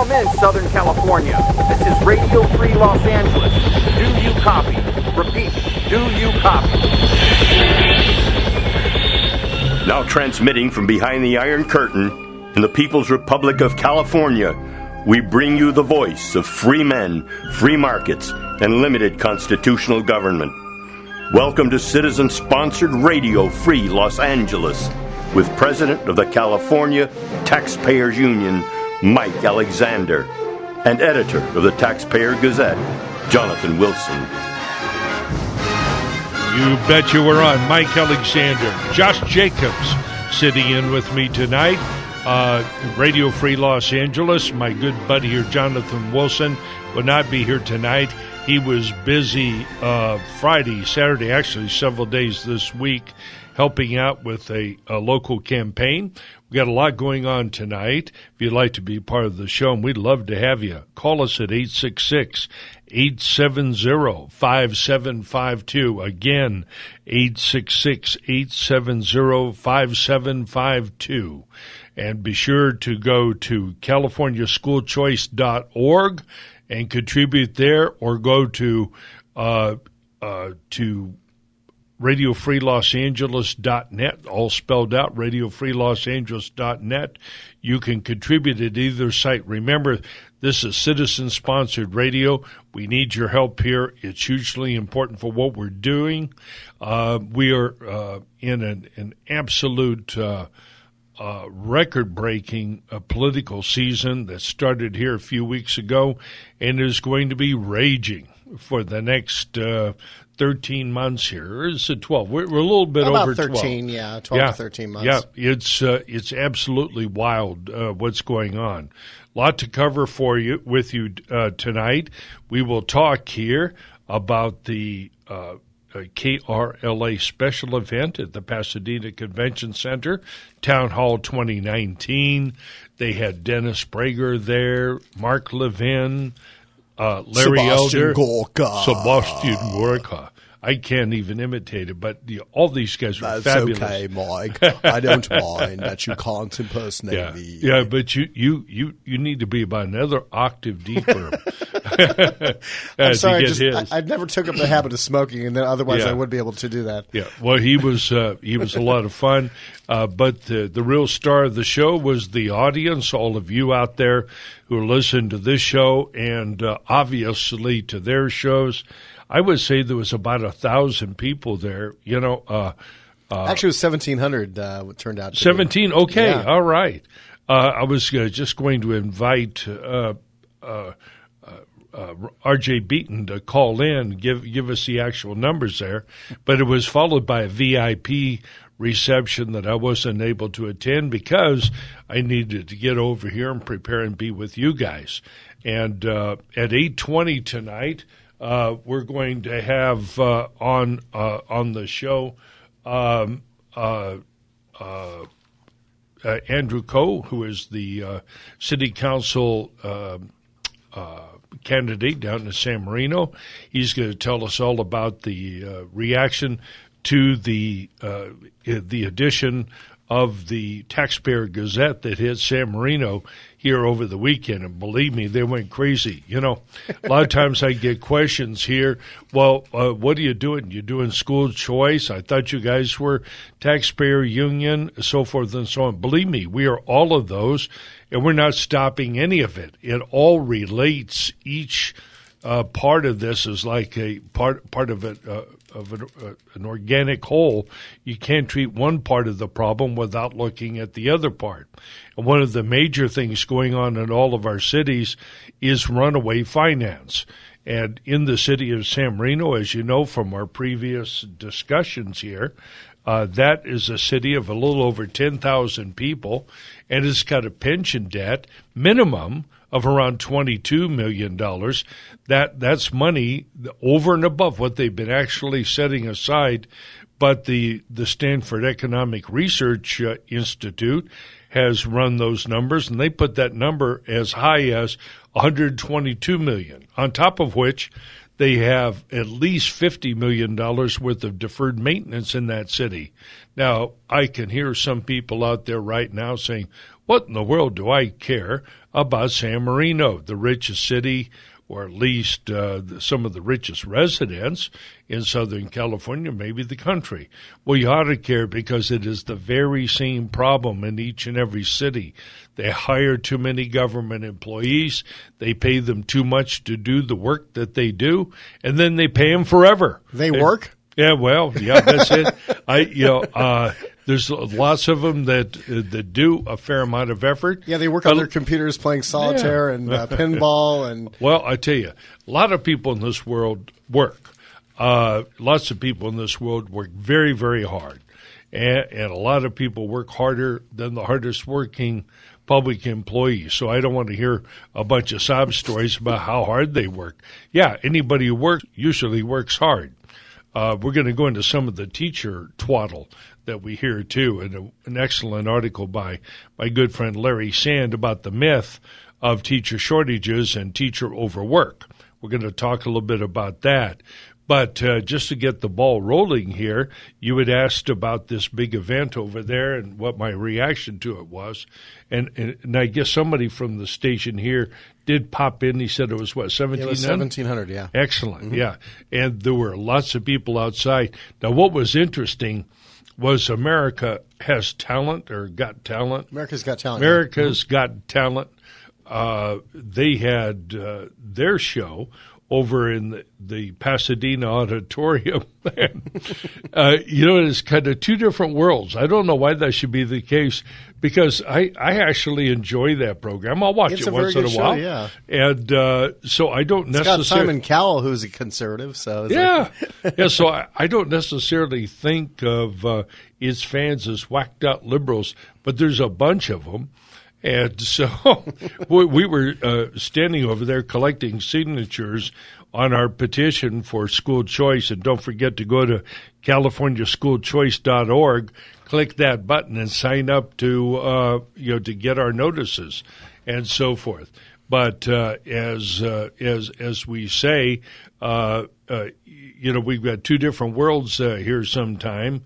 Come in, Southern California. This is Radio Free Los Angeles. Do you copy? Repeat, do you copy? Now transmitting from behind the Iron Curtain in the People's Republic of California, we bring you the voice of free men, free markets, and limited constitutional government. Welcome to citizen-sponsored Radio Free Los Angeles with President of the California Taxpayers Union, Mike Alexander, and editor of the Taxpayer Gazette, Jonathan Wilson. You bet you were on. Mike Alexander, Josh Jacobs sitting in with me tonight. Radio Free Los Angeles. My good buddy here, Jonathan Wilson, will not be here tonight. He was busy Friday, Saturday, actually several days this week, helping out with a local campaign. We got a lot going on tonight. If you'd like to be part of the show, and we'd love to have you, call us at 866-870-5752. Again, 866-870-5752. And be sure to go to californiaschoolchoice.org and contribute there, or go to RadioFreeLosAngeles.net, all spelled out, RadioFreeLosAngeles.net. You can contribute at either site. Remember, this is citizen-sponsored radio. We need your help here. It's hugely important for what we're doing. We are in an absolute record-breaking political season that started here a few weeks ago and is going to be raging for the next 13 months here. Or is it 12? We're a little bit about over 13, 12. Yeah, 12 to 13 months. Yeah, it's absolutely wild what's going on. A lot to cover for you with you tonight. We will talk here about the KRLA special event at the Pasadena Convention Center, Town Hall 2019. They had Dennis Prager there, Mark Levin, Larry Sebastian Elder, Gorka. Sebastian Gorka. I can't even imitate it, but all these guys were fabulous. That's okay, Mike. I don't mind that you can't impersonate me. Yeah, but you need to be about another octave deeper. I'm sorry, I never took up the habit of smoking, and then otherwise I would be able to do that. Yeah, well, he was a lot of fun, but the real star of the show was the audience, all of you out there who listen to this show and obviously to their shows. I would say there was about 1,000 people there. You know, actually, it was 1,700. It turned out to 17. be. Okay, Yeah. all right. I was just going to invite R.J. Beaton to call in, give us the actual numbers there, but it was followed by a VIP reception that I wasn't able to attend because I needed to get over here and prepare and be with you guys. And at 8:20 tonight. We're going to have on the show Andrew Coe, who is the city council candidate down in San Marino. He's going to tell us all about the reaction to the edition of the Taxpayer Gazette that hit San Marino here over the weekend. And believe me, they went crazy. You know, a lot of times I get questions here. Well, what are you doing? You're doing school choice? I thought you guys were taxpayer union, so forth and so on. Believe me, we are all of those, and we're not stopping any of it. It all relates. Each part of this is like a part of it. Of an organic whole. You can't treat one part of the problem without looking at the other part. And one of the major things going on in all of our cities is runaway finance. And in the city of San Marino, as you know from our previous discussions here, that is a city of a little over 10,000 people, and it's got a pension debt minimum of around $22 million. That's money over and above what they've been actually setting aside. But the Stanford Economic Research Institute has run those numbers, and they put that number as high as $122 million, on top of which they have at least $50 million worth of deferred maintenance in that city. Now, I can hear some people out there right now saying, what in the world do I care about San Marino, the richest city, or at least some of the richest residents in Southern California, maybe the country? Well, you ought to care because it is the very same problem in each and every city. They hire too many government employees. They pay them too much to do the work that they do, and then they pay them forever. They work? Yeah, well, yeah, that's it. There's lots of them that do a fair amount of effort. Yeah, they work on their computers playing solitaire and pinball. And well, I tell you, a lot of people in this world work. Lots of people in this world work very, very hard. And a lot of people work harder than the hardest working public employees. So I don't want to hear a bunch of sob stories about how hard they work. Yeah, anybody who works usually works hard. We're going to go into some of the teacher twaddle that we hear, too, and an excellent article by my good friend Larry Sand about the myth of teacher shortages and teacher overwork. We're going to talk a little bit about that. But just to get the ball rolling here, you had asked about this big event over there and what my reaction to it was. And I guess somebody from the station here did pop in. He said it was, what, 1,700? It was 1,700, yeah. Excellent, yeah. And there were lots of people outside. Now, what was interesting was America Has Talent, or Got Talent. America's Got Talent. America's Got Talent. They had their show over in the Pasadena Auditorium. It's kind of two different worlds. I don't know why that should be the case, because I actually enjoy that program. I'll watch it once in a while. Yeah. And so I don't necessarily... It's got Simon Cowell, who's a conservative. So yeah. So I don't necessarily think of its fans as whacked out liberals, but there's a bunch of them. And so we were standing over there collecting signatures on our petition for school choice. And don't forget to go to CaliforniaSchoolChoice.org, click that button, and sign up to get our notices and so forth. But as we say, we've got two different worlds here sometime,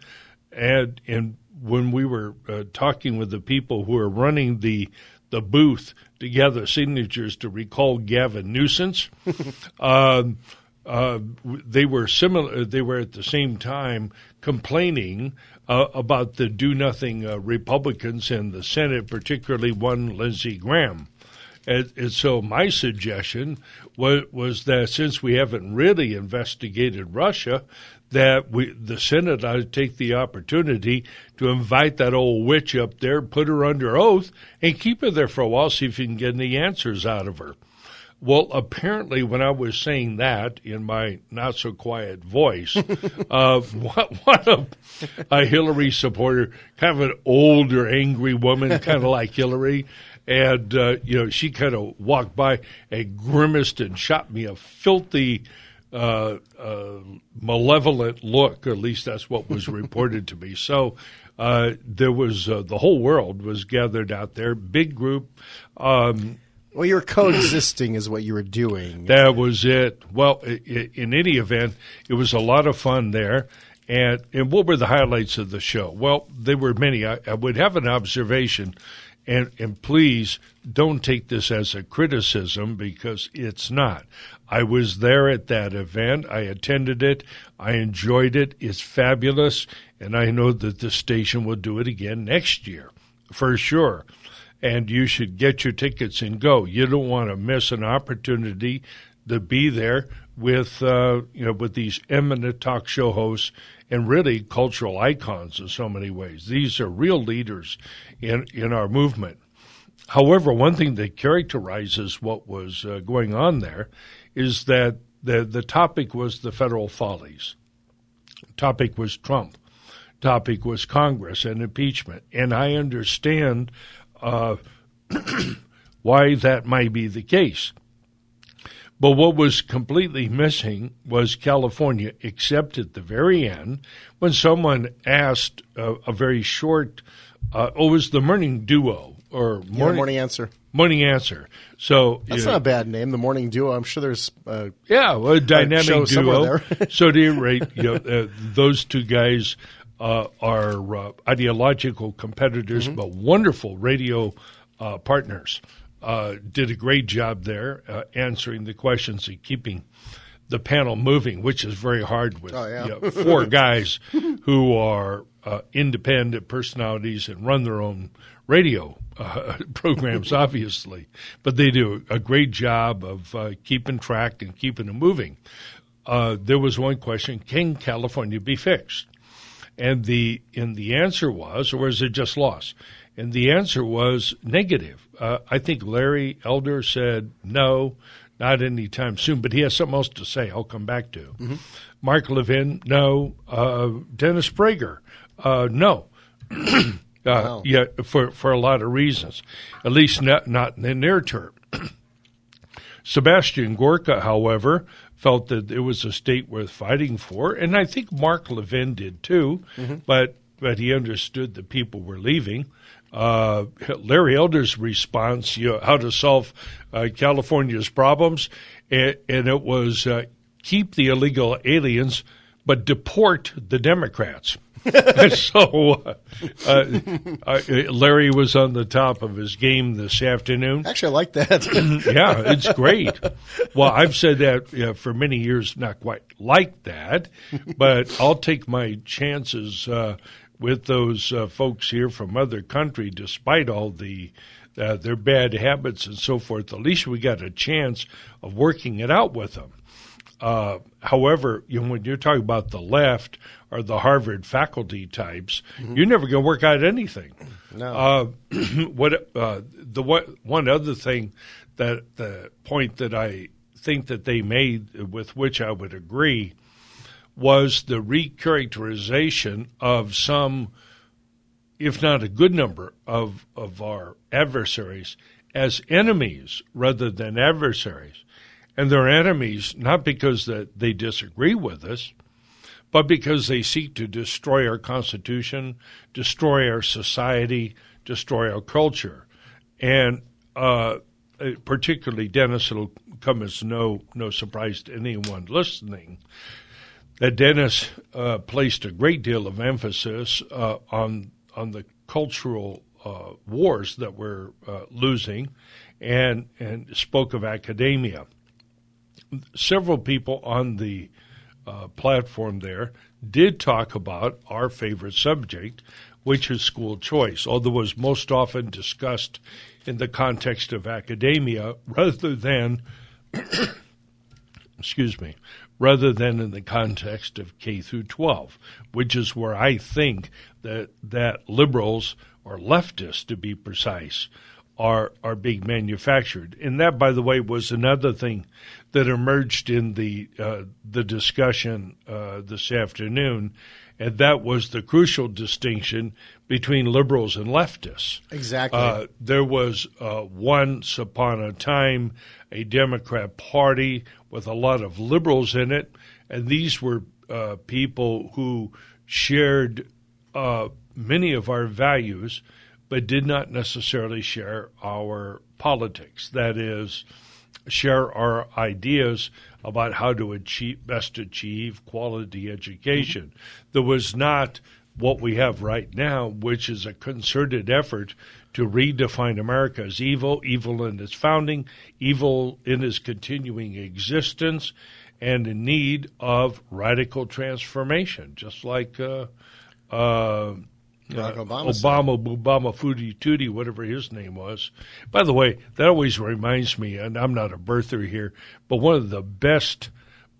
and when we were talking with the people who are running the booth to gather signatures to recall Gavin Newsom, they were similar. They were at the same time complaining about the do-nothing Republicans in the Senate, particularly one Lindsey Graham. And so my suggestion was that since we haven't really investigated Russia, that the Senate ought to take the opportunity to invite that old witch up there, put her under oath, and keep her there for a while, see if you can get any answers out of her. Well, apparently when I was saying that in my not-so-quiet voice, one of a Hillary supporter, kind of an older, angry woman, kind of like Hillary, and she kind of walked by and grimaced and shot me a filthy malevolent look, or at least that's what was reported to me. So there was the whole world was gathered out there, big group. Well, you were coexisting is what you were doing. That was it. Well, in any event, it was a lot of fun there. And what were the highlights of the show? Well, there were many. I would have an observation, and please don't take this as a criticism, because it's not. I was there at that event. I attended it. I enjoyed it. It's fabulous, and I know that the station will do it again next year, for sure. And you should get your tickets and go. You don't want to miss an opportunity to be there with with these eminent talk show hosts and really cultural icons in so many ways. These are real leaders in our movement. However, one thing that characterizes what was going on there is that the topic was the federal follies. The topic was Trump. The topic was Congress and impeachment. And I understand why that might be the case. But what was completely missing was California, except at the very end, when someone asked a very short, it was the morning duo, or morning answer. Morning Answer. So that's not a bad name. The Morning Duo. I'm sure there's a dynamic duo. So at any rate, those two guys are ideological competitors, but wonderful radio partners. Did a great job there answering the questions and keeping the panel moving, which is very hard with four guys who are independent personalities and run their own radio programs, obviously. But they do a great job of keeping track and keeping it moving. There was one question, can California be fixed? And the answer was, or is it just lost? And the answer was negative. I think Larry Elder said no, not anytime soon, but he has something else to say I'll come back to. Mm-hmm. Mark Levin, no. Dennis Prager, no. Wow. Yeah, for a lot of reasons, at least not in the near term. Sebastian Gorka, however, felt that it was a state worth fighting for, and I think Mark Levin did too, but he understood that people were leaving. Larry Elder's response, how to solve California's problems, and it was keep the illegal aliens, but deport the Democrats. So Larry was on the top of his game this afternoon. Actually, I like that. Yeah, it's great. Well, I've said that for many years, not quite like that, but I'll take my chances with those folks here from other country, despite all their bad habits and so forth. At least we got a chance of working it out with them. However, when you're talking about the left or the Harvard faculty types, you're never going to work out anything. No. One other thing, that the point that I think that they made, with which I would agree, was the recharacterization of some, if not a good number, of our adversaries as enemies rather than adversaries. And they're enemies not because that they disagree with us, but because they seek to destroy our Constitution, destroy our society, destroy our culture. And particularly, Dennis, it'll come as no surprise to anyone listening, that Dennis placed a great deal of emphasis on the cultural wars that we're losing, and spoke of academia. Several people on the platform there did talk about our favorite subject, which is school choice, although it was most often discussed in the context of academia rather than rather than in the context of K through 12, which is where I think that liberals, or leftists to be precise, are being manufactured. And that, by the way, was another thing that emerged in the discussion this afternoon, and that was the crucial distinction between liberals and leftists. Exactly. There was once upon a time a Democrat Party with a lot of liberals in it, and these were people who shared many of our values, but did not necessarily share our politics. That is, share our ideas about how to best achieve quality education. There was not what we have right now, which is a concerted effort to redefine America as evil, evil in its founding, evil in its continuing existence, and in need of radical transformation, just like Obama Foodie Tootie, whatever his name was. By the way, that always reminds me, and I'm not a birther here, but one of the best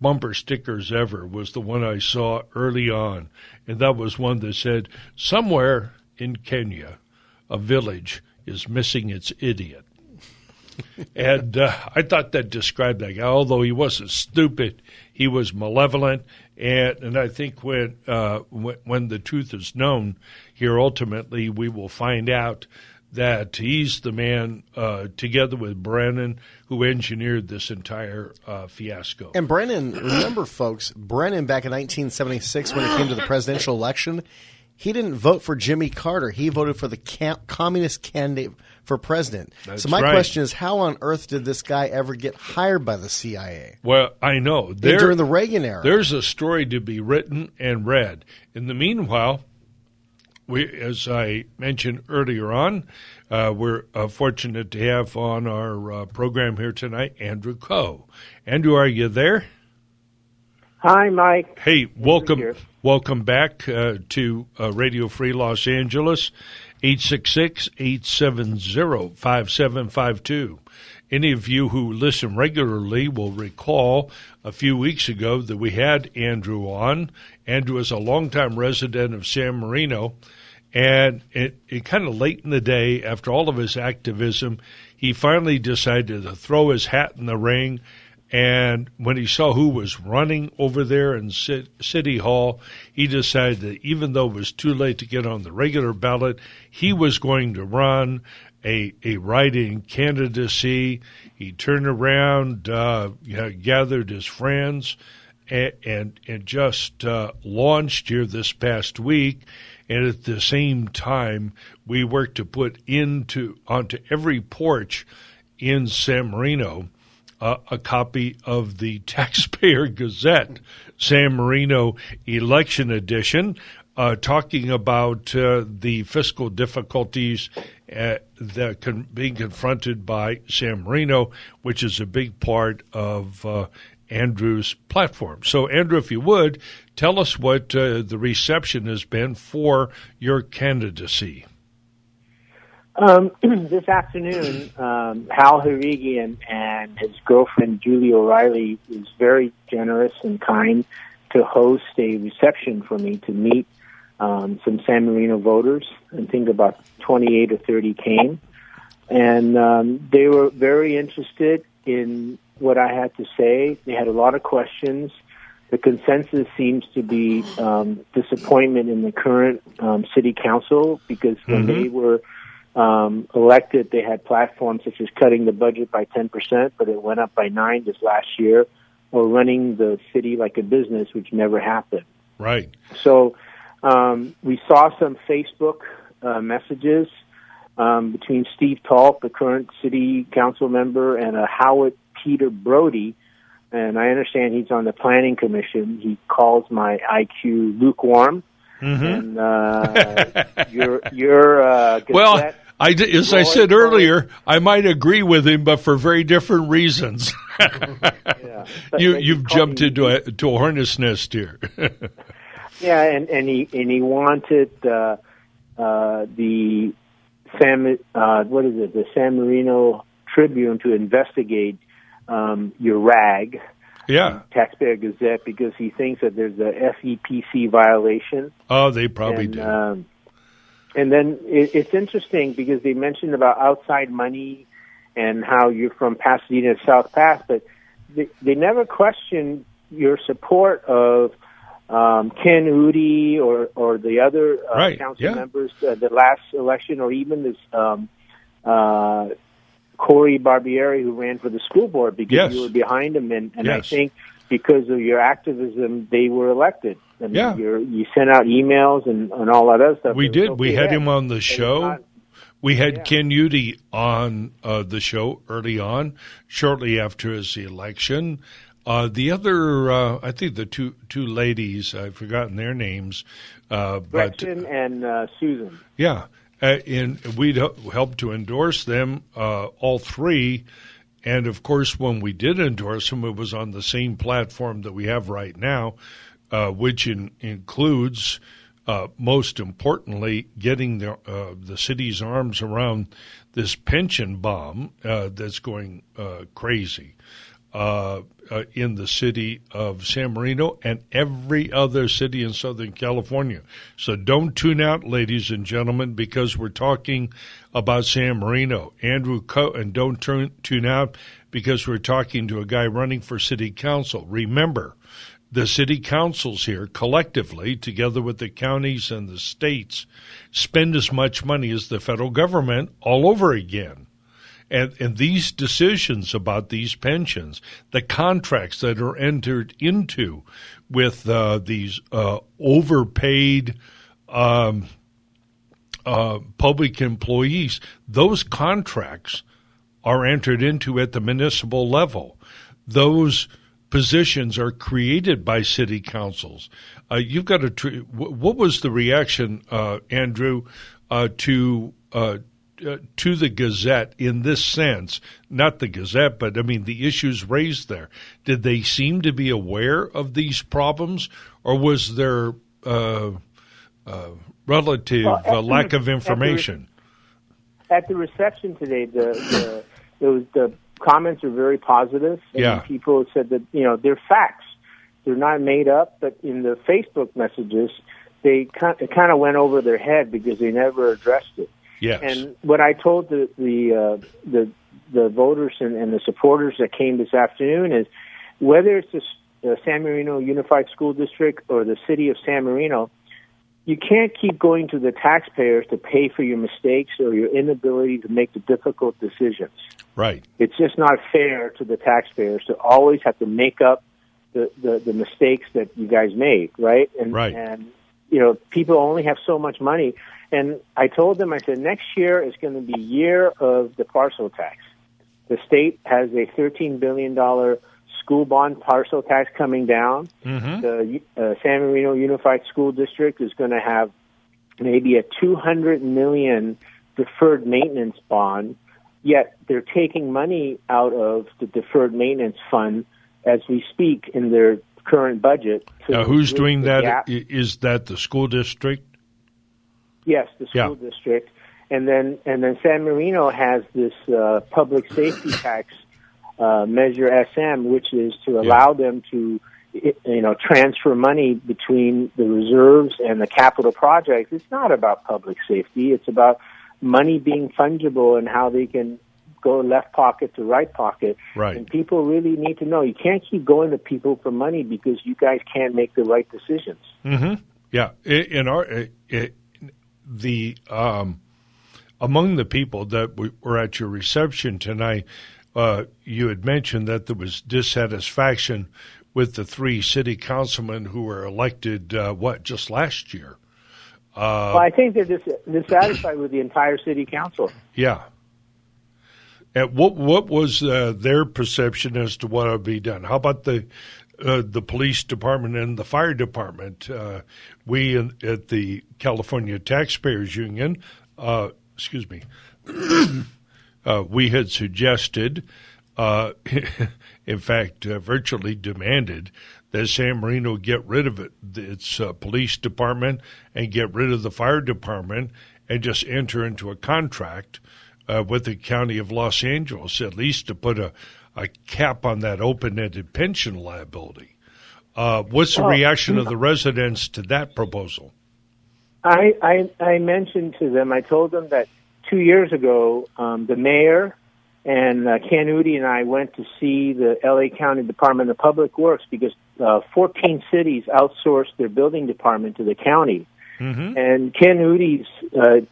bumper stickers ever was the one I saw early on, and that was one that said, somewhere in Kenya, a village is missing its idiot. And I thought that described that guy. Although he wasn't stupid, he was malevolent. And I think when the truth is known here, ultimately we will find out that he's the man, together with Brennan, who engineered this entire fiasco. And Brennan, remember, folks, Brennan back in 1976 when it came to the presidential election, he didn't vote for Jimmy Carter. He voted for the communist candidate for president. That's so my right. question is, how on earth did this guy ever get hired by the CIA? Well, I know. During the Reagan era. There's a story to be written and read. In the meanwhile, as I mentioned earlier on, we're fortunate to have on our program here tonight Andrew Ko. Andrew, are you there? Hi, Mike. Hey, welcome back to Radio Free Los Angeles, 866-870-5752. Any of you who listen regularly will recall a few weeks ago that we had Andrew on. Andrew is a longtime resident of San Marino, and it kind of late in the day, after all of his activism, he finally decided to throw his hat in the ring. And when he saw who was running over there in City Hall, he decided that even though it was too late to get on the regular ballot, he was going to run a write-in candidacy. He turned around, gathered his friends, and just launched here this past week. And at the same time, we worked to put onto every porch in San Marino a copy of the Taxpayer Gazette, San Marino Election Edition, talking about the fiscal difficulties that being confronted by San Marino, which is a big part of Andrew's platform. So, Andrew, if you would, tell us what the reception has been for your candidacy. This afternoon, Hal Harigian and his girlfriend, Julie O'Reilly, was very generous and kind to host a reception for me to meet some San Marino voters. I think about 28 or 30 came. And they were very interested in what I had to say. They had a lot of questions. The consensus seems to be disappointment in the current city council, because when they were elected, they had platforms such as cutting the budget by 10%, but it went up by 9% this last year, or running the city like a business, which never happened. Right. So we saw some Facebook messages between Steve Talk, the current city council member, and Howard Peter Brody, and I understand he's on the planning commission. He calls my IQ lukewarm. And your Gazette, well, as I said earlier, I might agree with him, but for very different reasons. You've jumped into a hornet's nest here. Yeah, and he wanted the San Marino Tribune to investigate your RAG. Yeah, Taxpayer Gazette, because he thinks that there's a FEPC violation. Oh, they probably do. And then it's interesting because they mentioned about outside money and how you're from Pasadena to South Pass, but they never questioned your support of Ken Udi or the other council members the last election, or even this Corey Barbieri, who ran for the school board, because you were behind him, and I think because of your activism, they were elected. I mean, you sent out emails and all that other stuff. We did. We had him on the show. We had Ken Udi on the show early on, shortly after his election. The other, I think the two ladies, I've forgotten their names. Gretchen and Susan. Yeah. And we'd helped to endorse them, all three. And, of course, when we did endorse them, it was on the same platform that we have right now, which includes, most importantly, getting the city's arms around this pension bomb that's going crazy in the city of San Marino and every other city in Southern California. So don't tune out, ladies and gentlemen, because we're talking about San Marino. Andrew Ko, and don't tune out because we're talking to a guy running for city council. Remember, the city councils here collectively, together with the counties and the states, spend as much money as the federal government all over again. And these decisions about these pensions, the contracts that are entered into with these overpaid public employees, those contracts are entered into at the municipal level. Those positions are created by city councils. You've got to. What was the reaction, Andrew, to the Gazette in this sense? Not the Gazette, but I mean the issues raised there. Did they seem to be aware of these problems, or was there relative lack of information? At the reception today, the comments are very positive. And people said that, they're facts. They're not made up, but in the Facebook messages, it kind of went over their head because they never addressed it. Yes. And what I told the voters and the supporters that came this afternoon is, whether it's the San Marino Unified School District or the city of San Marino, you can't keep going to the taxpayers to pay for your mistakes or your inability to make the difficult decisions. Right. It's just not fair to the taxpayers to always have to make up the mistakes that you guys made, right? And people only have so much money. And I told them, I said, next year is going to be year of the parcel tax. The state has a $13 billion school bond parcel tax coming down. Mm-hmm. The San Marino Unified School District is going to have maybe a $200 million deferred maintenance bond, yet they're taking money out of the deferred maintenance fund as we speak in their current budget. Now, who's doing that? Gap. Is that the school district? Yes, the school district. And then San Marino has this public safety tax Measure SM, which is to allow them to, transfer money between the reserves and the capital projects. It's not about public safety. It's about money being fungible and how they can go left pocket to right pocket. Right. And people really need to know. You can't keep going to people for money because you guys can't make the right decisions. Mm-hmm. Yeah. Among the people that were at your reception tonight, you had mentioned that there was dissatisfaction with the 3 city councilmen who were elected, just last year? Well, I think they're dissatisfied with the entire city council. Yeah. And what was their perception as to what would be done? How about the police department and the fire department? We at the California Taxpayers Union, we had suggested, in fact, virtually demanded that San Marino get rid of its police department and get rid of the fire department and just enter into a contract with the County of Los Angeles, at least to put a cap on that open-ended pension liability. What's the reaction of the residents to that proposal? I mentioned to them, I told them that 2 years ago, the mayor and Ken Udi and I went to see the L.A. County Department of Public Works because 14 cities outsourced their building department to the county. Mm-hmm. And Ken Udi's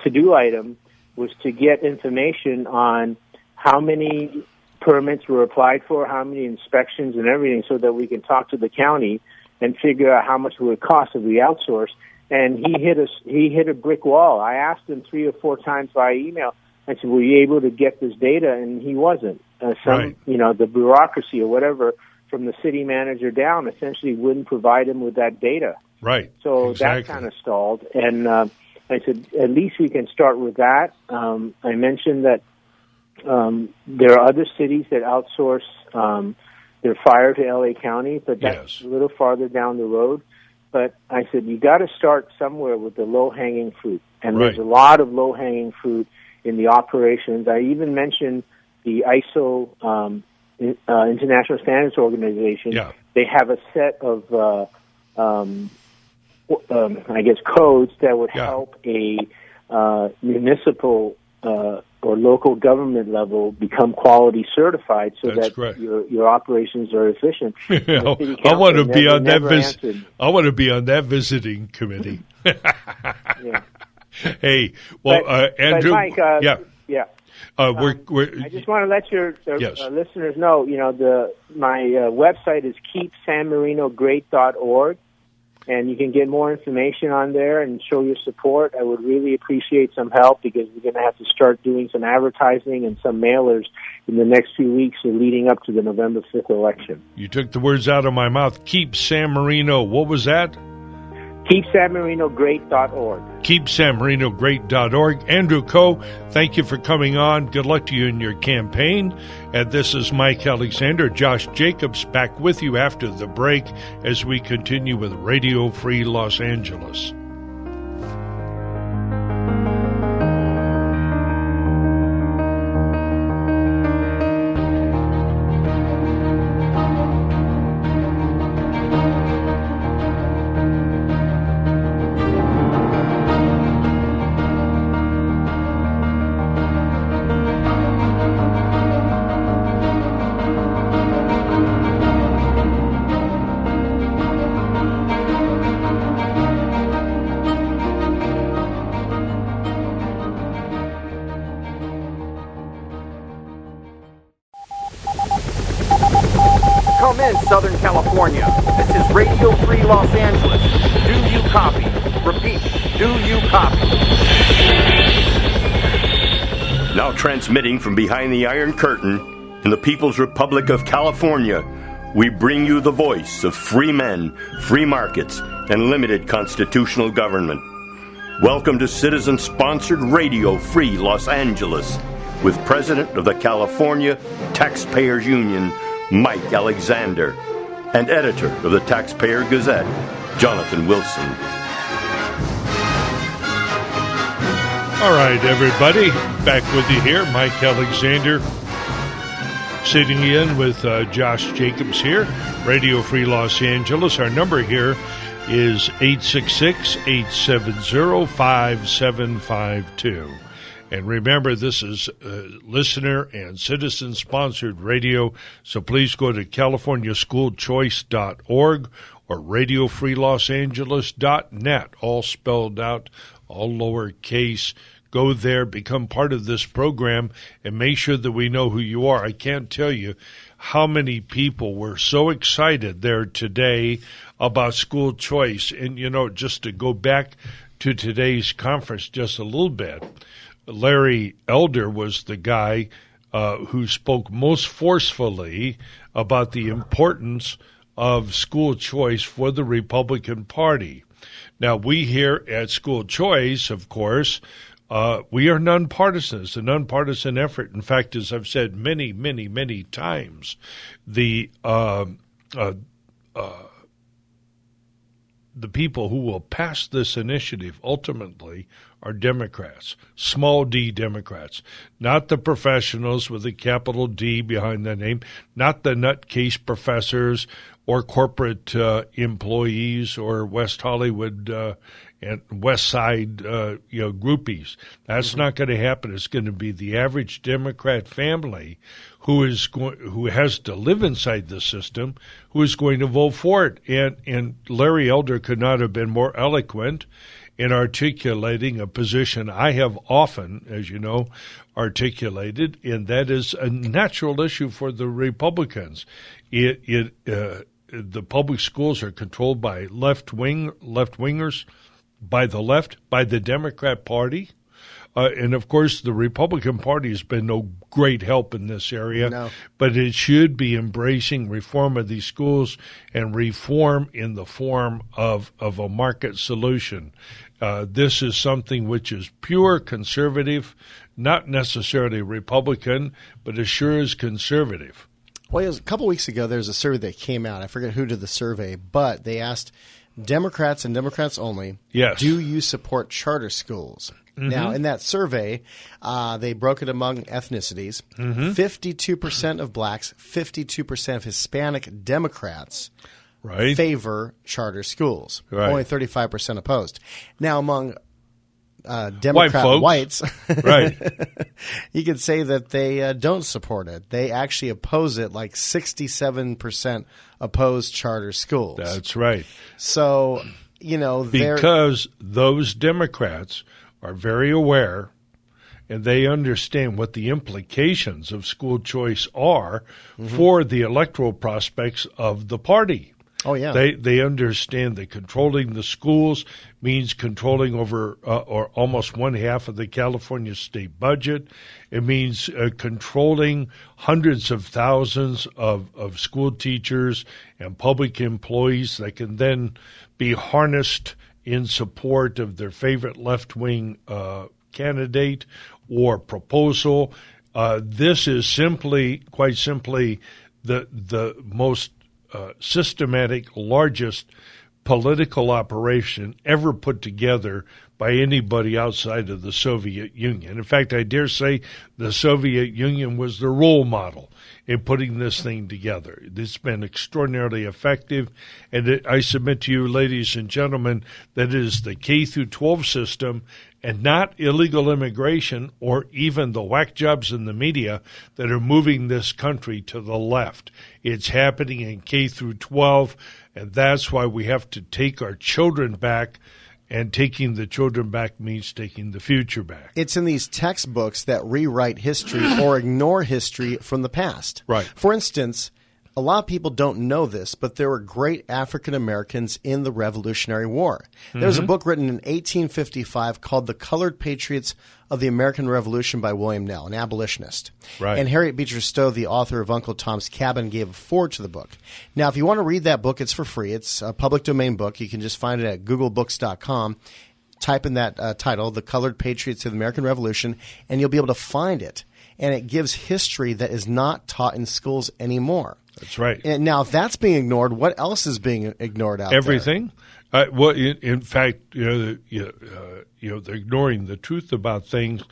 to-do item was to get information on how many permits were applied for, how many inspections and everything, so that we can talk to the county and figure out how much it would cost if we outsourced. And he hit a brick wall. I asked him 3 or 4 times via email. I said, "Were you able to get this data?" And he wasn't. Right. The bureaucracy or whatever from the city manager down essentially wouldn't provide him with that data. Right. So exactly. That kind of stalled. And I said, at least we can start with that. I mentioned that there are other cities that outsource their fire to L.A. County, but that's a little farther down the road. But I said, you got to start somewhere with the low-hanging fruit. And there's a lot of low-hanging fruit in the operations. I even mentioned the ISO, International Standards Organization. Yeah. They have a set of, codes that would help a municipal or local government level become quality certified so your operations are efficient. I want to be on that I want to be on that visiting committee. Yeah. Hey, well, Andrew, but Mike, I just want to let your listeners know, my website is keepsanmarinogreat.org. and you can get more information on there and show your support. I would really appreciate some help because we're going to have to start doing some advertising and some mailers in the next few weeks leading up to the November 5th election. You took the words out of my mouth. Keep San Marino. What was that? KeepSanMarinoGreat.org. KeepSanMarinoGreat.org. Andrew Ko, thank you for coming on. Good luck to you in your campaign. And this is Mike Alexander. Josh Jacobs back with you after the break as we continue with Radio Free Los Angeles. Come in, Southern California. This is Radio Free Los Angeles. Do you copy? Repeat, do you copy? Now transmitting from behind the Iron Curtain in the People's Republic of California, we bring you the voice of free men, free markets, and limited constitutional government. Welcome to citizen-sponsored Radio Free Los Angeles with President of the California Taxpayers Union, Mike Alexander, and editor of the Taxpayer Gazette, Jonathan Wilson. All right, everybody, back with you here. Mike Alexander sitting in with Josh Jacobs here, Radio Free Los Angeles. Our number here is 866-870-5752. And remember, this is listener and citizen-sponsored radio, so please go to CaliforniaSchoolChoice.org or RadioFreeLosAngeles.net, all spelled out, all lowercase. Go there, become part of this program, and make sure that we know who you are. I can't tell you how many people were so excited there today about school choice. And, you know, just to go back to today's conference just a little bit, Larry Elder was the guy who spoke most forcefully about the importance of school choice for the Republican Party. Now, we here at School Choice, of course, we are nonpartisan. It's a nonpartisan effort. In fact, as I've said many, many, many times, the people who will pass this initiative ultimately are Democrats, small d Democrats, not the professionals with a capital D behind the name, not the nutcase professors or corporate employees or West Hollywood and West Side groupies. That's not going to happen. It's going to be the average Democrat family who has to live inside the system, who is going to vote for it. And Larry Elder could not have been more eloquent in articulating a position I have often, as you know, articulated, and that is a natural issue for the Republicans. The public schools are controlled by left-wingers, by the left, by the Democrat Party. And, of course, the Republican Party has been no great help in this area, no. But it should be embracing reform of these schools and reform in the form of a market solution. This is something which is pure conservative, not necessarily Republican, but as sure as conservative. Well, it was a couple weeks ago, there was a survey that came out. I forget who did the survey, but they asked Democrats and Democrats only, yes, do you support charter schools? Mm-hmm. Now, in that survey, they broke it among ethnicities. Mm-hmm. 52% of blacks, 52% of Hispanic Democrats favor charter schools. Right. Only 35% opposed. Now, among Democrat whites, right, you could say that they don't support it. They actually oppose it, like 67% oppose charter schools. That's right. So, you know, because those Democrats are very aware and they understand what the implications of school choice are for the electoral prospects of the party. Oh, yeah. They understand that controlling the schools means controlling over or almost one half of the California state budget. It means controlling hundreds of thousands of school teachers and public employees that can then be harnessed in support of their favorite left-wing candidate or proposal. This is quite simply, the most systematic, largest political operation ever put together by anybody outside of the Soviet Union. In fact, I dare say the Soviet Union was the role model in putting this thing together. It's been extraordinarily effective, and I submit to you, ladies and gentlemen, that it is the K through 12 system and not illegal immigration or even the whack jobs in the media that are moving this country to the left. It's happening in K through 12, and that's why we have to take our children back. And taking the children back means taking the future back. It's in these textbooks that rewrite history or ignore history from the past. Right. For instance, a lot of people don't know this, but there were great African Americans in the Revolutionary War. There was a book written in 1855 called The Colored Patriots of the American Revolution by William Nell, an abolitionist. Right. And Harriet Beecher Stowe, the author of Uncle Tom's Cabin, gave a foreword to the book. Now, if you want to read that book, it's for free. It's a public domain book. You can just find it at googlebooks.com. Type in that title, The Colored Patriots of the American Revolution, and you'll be able to find it. And it gives history that is not taught in schools anymore. That's right. And now, if that's being ignored, what else is being ignored out there? Everything. Well, in fact, they're ignoring the truth about things,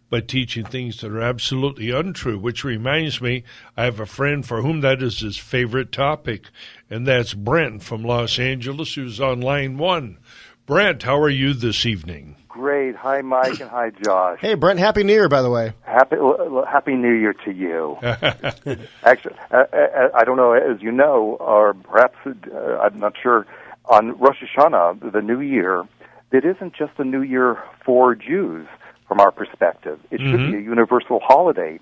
but teaching things that are absolutely untrue. Which reminds me, I have a friend for whom that is his favorite topic, and that's Brent from Los Angeles, who's on line one. Brent, how are you this evening? Great. Hi, Mike, and hi, Josh. Hey, Brent, Happy New Year, by the way. Happy New Year to you. Actually, I don't know, as you know, or perhaps I'm not sure, on Rosh Hashanah, the New Year, it isn't just a New Year for Jews from our perspective. It should be a universal holiday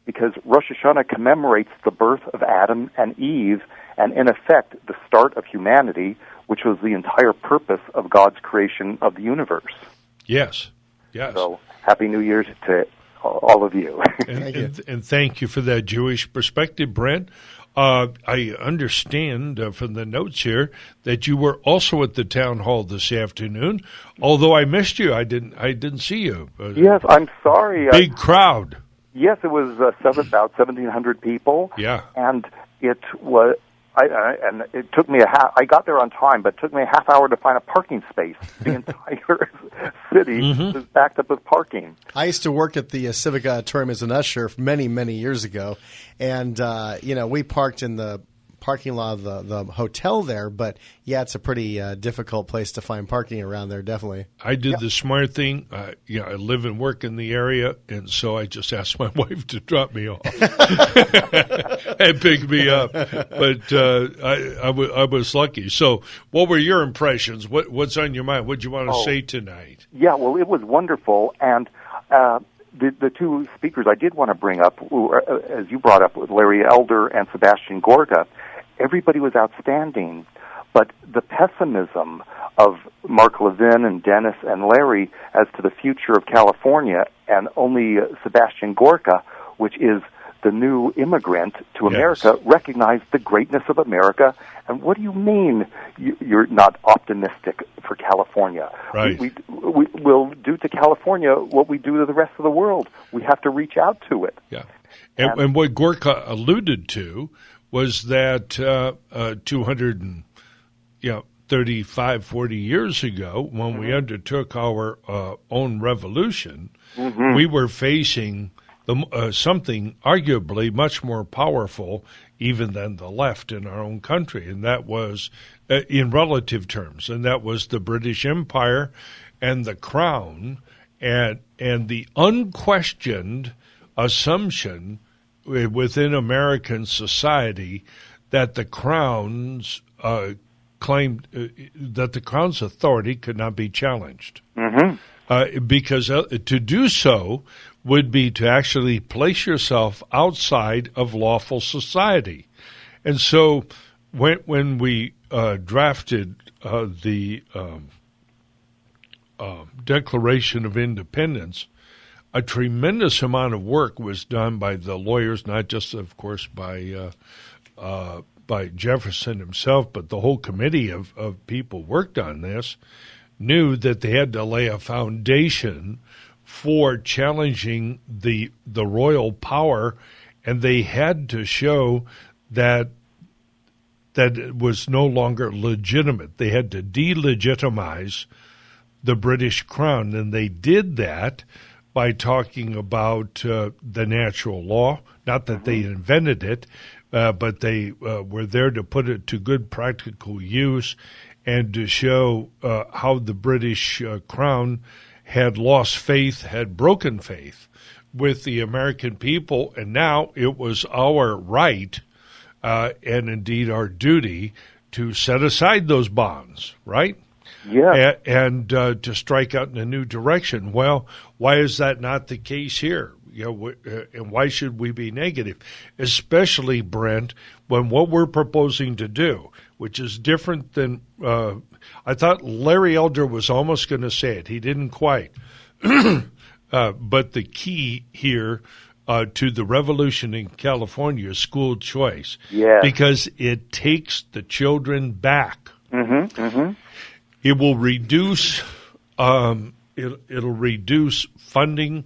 because Rosh Hashanah commemorates the birth of Adam and Eve and, in effect, the start of humanity, which was the entire purpose of God's creation of the universe. Yes. So, Happy New Year to all of you. And thank you for that Jewish perspective, Brent. I understand from the notes here that you were also at the town hall this afternoon. Although I missed you, I didn't see you. Yes, I'm sorry. Big crowd. Yes, it was about 1,700 people. Yeah, and it was. And it took me I got there on time, but it took me a half hour to find a parking space. The entire city was backed up with parking. I used to work at the Civic Auditorium as an usher many, many years ago, and we parked in the parking lot of the hotel there. But yeah, it's a pretty difficult place to find parking around there. Definitely. I did the smart thing. I live and work in the area, and so I just asked my wife to drop me off and pick me up. But I was lucky. So, what were your impressions? What's on your mind? What do you want to say tonight? Yeah, well, it was wonderful, and the two speakers I did want to bring up, as you brought up, Larry Elder and Sebastian Gorka. Everybody was outstanding, but the pessimism of Mark Levin and Dennis and Larry as to the future of California, and only Sebastian Gorka, which is the new immigrant to America, recognized the greatness of America. And what do you mean you're not optimistic for California? Right. We'll do to California what we do to the rest of the world. We have to reach out to it. Yeah. And what Gorka alluded to was that 235, 40 years ago, when we undertook our own revolution, we were facing something arguably much more powerful even than the left in our own country, and that was, in relative terms, and that was the British Empire and the Crown, and the unquestioned assumption within American society that the Crown's claimed that the Crown's authority could not be challenged, because to do so would be to actually place yourself outside of lawful society. And so when we drafted the Declaration of Independence, a tremendous amount of work was done by the lawyers, not just, of course, by Jefferson himself, but the whole committee of people worked on this, knew that they had to lay a foundation for challenging the royal power, and they had to show that it was no longer legitimate. They had to delegitimize the British crown, and they did that by talking about the natural law. Not that they invented it, but they were there to put it to good practical use and to show how the British crown had lost faith, had broken faith with the American people, and now it was our right and indeed our duty to set aside those bonds, right? Yeah. And to strike out in a new direction. Well, why is that not the case here? And why should we be negative? Especially, Brent, when what we're proposing to do, which is different than I thought Larry Elder was almost going to say it. He didn't quite. But the key here to the revolution in California is school choice. Yes. Because it takes the children back. Mm-hmm, mm-hmm. It will reduce it'll reduce funding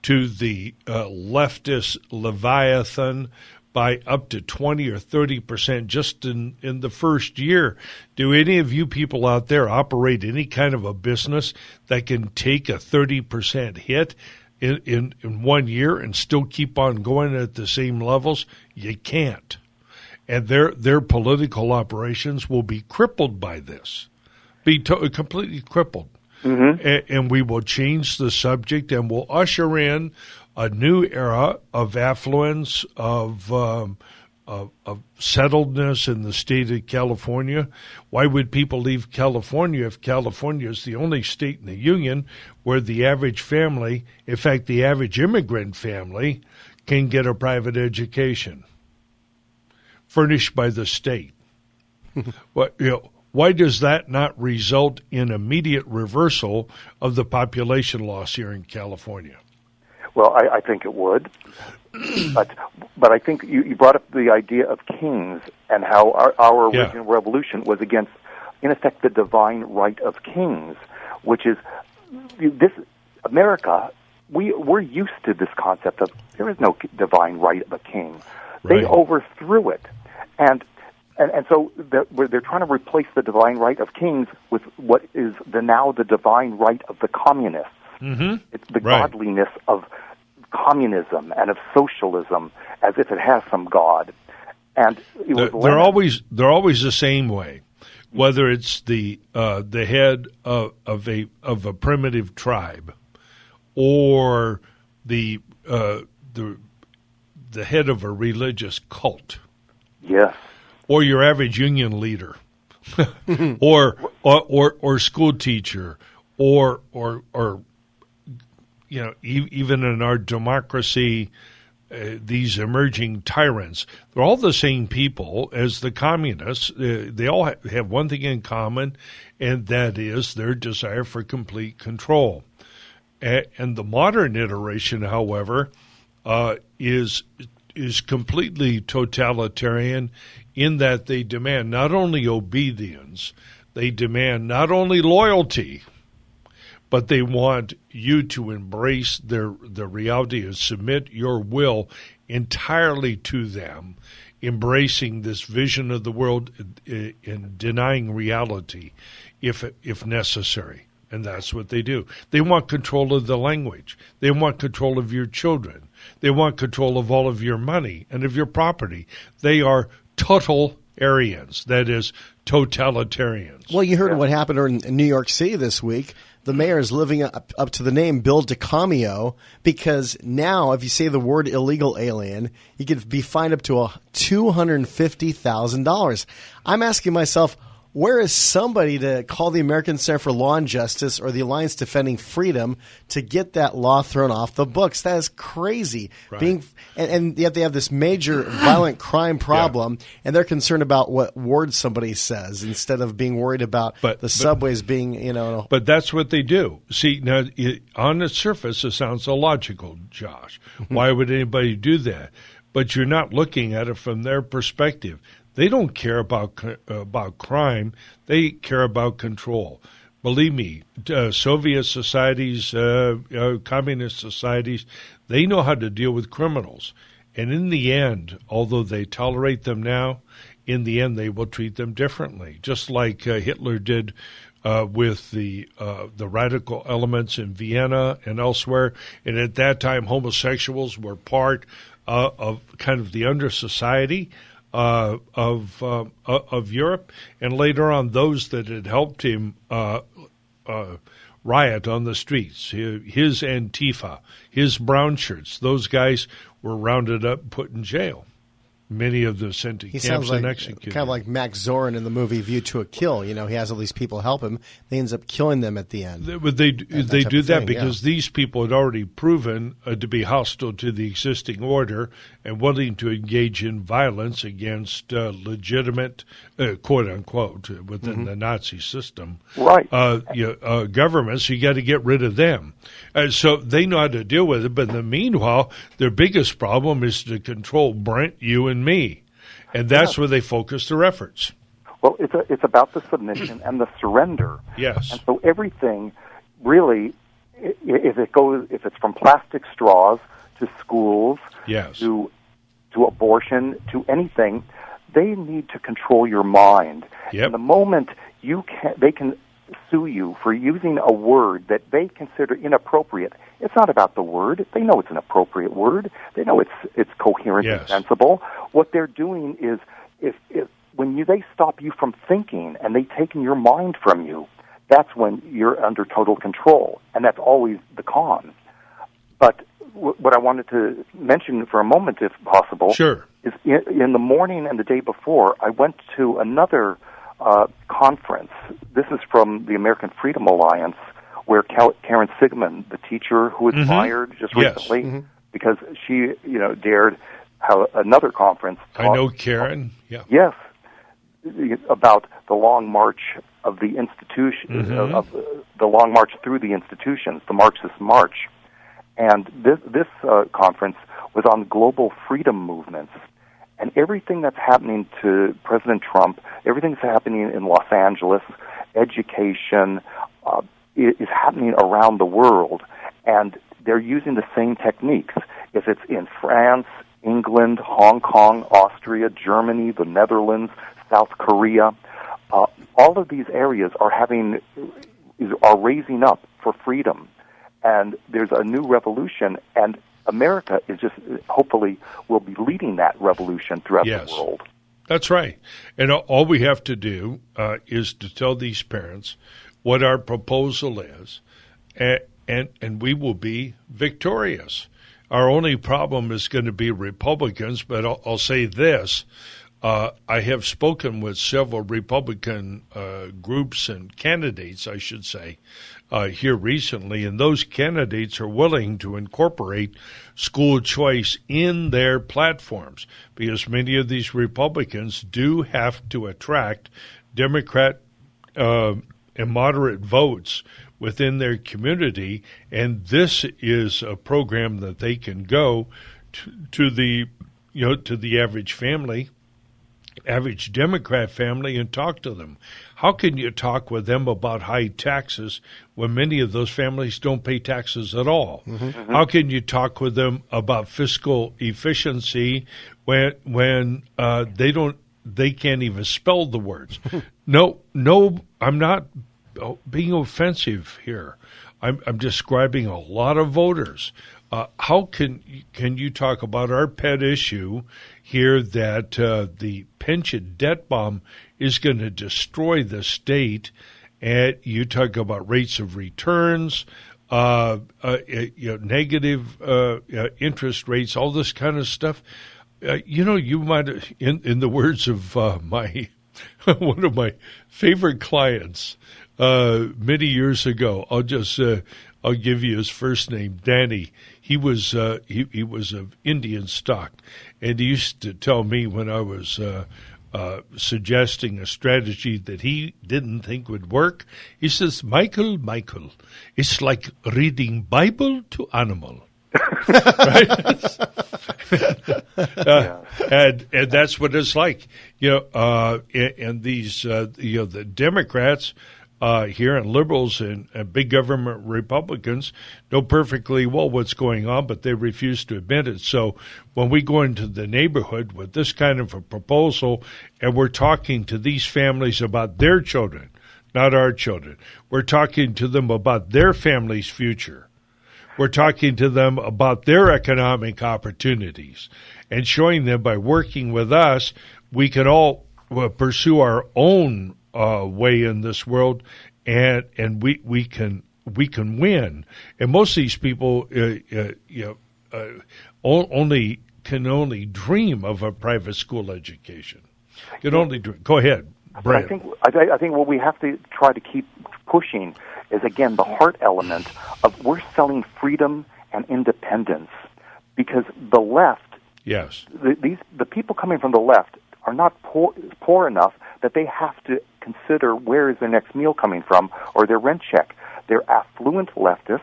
to the leftist Leviathan by up to 20 or 30% just in the first year. Do any of you people out there operate any kind of a business that can take a 30% hit in 1 year and still keep on going at the same levels? You can't. And their political operations will be crippled by this, completely crippled. Mm-hmm. And we will change the subject, and we'll usher in a new era of affluence, of settledness in the state of California. Why would people leave California if California is the only state in the union where the average family, in fact, the average immigrant family, can get a private education furnished by the state? Why does that not result in immediate reversal of the population loss here in California? Well, I think it would. But I think you brought up the idea of kings and how our original revolution was against, in effect, the divine right of kings, which is this America. We're used to this concept of there is no divine right of a king. They Right. overthrew it, and so they're trying to replace the divine right of kings with what is now the divine right of the communists. Mm-hmm. It's the Right. godliness of communism and of socialism, as if it has some god. And it was They're always the same way, whether it's the head of a primitive tribe, or the head of a religious cult. Yes. Or your average union leader, or school teacher, or even in our democracy, these emerging tyrants. They're all the same people as the communists. They all have one thing in common, and that is their desire for complete control. And the modern iteration, however, is completely totalitarian, in that they demand not only obedience, they demand not only loyalty, but they want you to embrace the reality and submit your will entirely to them, embracing this vision of the world and denying reality if necessary. And that's what they do. They want control of the language. They want control of your children. They want control of all of your money and of your property. They are totalitarians, that is, totalitarians. Well, you heard what happened in New York City this week. The mayor is living up to the name Bill DeCamio, because now if you say the word illegal alien, you could be fined up to $250,000. I'm asking myself, where is somebody to call the American Center for Law and Justice or the Alliance Defending Freedom to get that law thrown off the books? That is crazy. Right. And yet they have this major violent crime problem, and they're concerned about what word somebody says instead of being worried about the subways being, But that's what they do. See, now, on the surface, it sounds illogical, Josh. Why would anybody do that? But you're not looking at it from their perspective. They don't care about crime. They care about control. Believe me, Soviet societies, communist societies, they know how to deal with criminals. And in the end, although they tolerate them now, in the end they will treat them differently, just like Hitler did with the radical elements in Vienna and elsewhere. And at that time, homosexuals were part of kind of the under society of Europe, and later on, those that had helped him riot on the streets, his Antifa, his brown shirts, those guys were rounded up and put in jail. Many of them sent to camps and executed. Kind of like Max Zorin in the movie View to a Kill. He has all these people help him. They ends up killing them at the end. They do that because these people had already proven to be hostile to the existing order and willing to engage in violence against legitimate, quote unquote, within the Nazi system, right? Governments. You got to get rid of them. So they know how to deal with it. But in the meanwhile, their biggest problem is to control Brent, you, and me, and that's where they focus their efforts. Well, it's about the submission and the surrender. Yes. And so everything, really, if it's from plastic straws to schools, yes, to abortion, to anything, they need to control your mind. Yep. And the moment they can sue you for using a word that they consider inappropriate. It's not about the word. They know it's an appropriate word. They know it's coherent and sensible. What they're doing is they stop you from thinking and they taking your mind from you, that's when you're under total control, and that's always the con. But what I wanted to mention for a moment, if possible, sure, is in the morning and the day before, I went to another conference. This is from the American Freedom Alliance, where Karen Sigmund, the teacher who was fired just recently because she, dared have another conference. I know Karen. Yeah. Yes, about the long march of the institution, of the long march through the institutions, the Marxist March, and this conference was on global freedom movements. And everything that's happening to President Trump, everything that's happening in Los Angeles, education, is happening around the world. And they're using the same techniques. If it's in France, England, Hong Kong, Austria, Germany, the Netherlands, South Korea, all of these areas are raising up for freedom. And there's a new revolution, and America is just hopefully will be leading that revolution throughout the world. That's right. And all we have to do is to tell these parents what our proposal is, and we will be victorious. Our only problem is going to be Republicans, but I'll say this. I have spoken with several Republican groups and candidates, I should say, here recently, and those candidates are willing to incorporate school choice in their platforms because many of these Republicans do have to attract Democrat and moderate votes within their community, and this is a program that they can go to the average family, average Democrat family, and talk to them. How can you talk with them about high taxes when many of those families don't pay taxes at all? How can you talk with them about fiscal efficiency when they can't even spell the words? No, I'm not being offensive here. I'm describing a lot of voters. How can you talk about our pet issue here that the pension debt bomb is going to destroy the state, and you talk about rates of returns, negative interest rates, all this kind of stuff. You might, in the words of my One of my favorite clients many years ago. I'll give you his first name, Danny. He was he was of Indian stock, and he used to tell me when I was suggesting a strategy that he didn't think would work. He says, Michael, it's like reading Bible to animal. And that's what it's like, and these the Democrats here and liberals and big government Republicans know perfectly well what's going on, but they refuse to admit it. So when we go into the neighborhood with this kind of a proposal and we're talking to these families about their children, not our children, we're talking to them about their family's future. We're talking to them about their economic opportunities and showing them by working with us, we can all pursue our own way in this world, and we can win. And most of these people, only dream of a private school education. Can only dream. Go ahead, Brad. I think what we have to try to keep pushing is, again, the heart element of we're selling freedom and independence, because the left, yes, the people coming from the left are not poor enough that they have to consider where is their next meal coming from or their rent check. They're affluent leftists,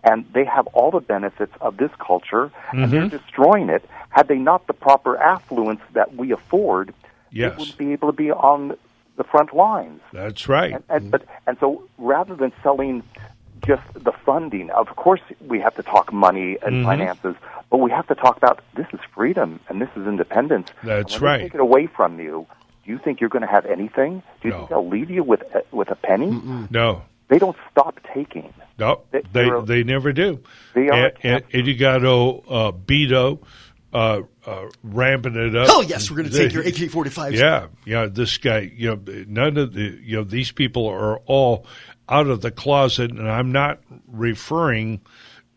and they have all the benefits of this culture, and they're destroying it. Had they not the proper affluence that we afford, yes, they wouldn't be able to be on the front lines. That's right. And so rather than selling just the funding, of course we have to talk money and finances, but we have to talk about this is freedom and this is independence. That's and when right. they take it away from you, do you think you're going to have anything? Do you think they'll leave you with a penny? No. They don't stop taking. No, they never do. They are. And you got Beto ramping it up. Oh yes, we're going to take your AK-45s. Yeah. This guy, none of the, these people are all out of the closet, and I'm not referring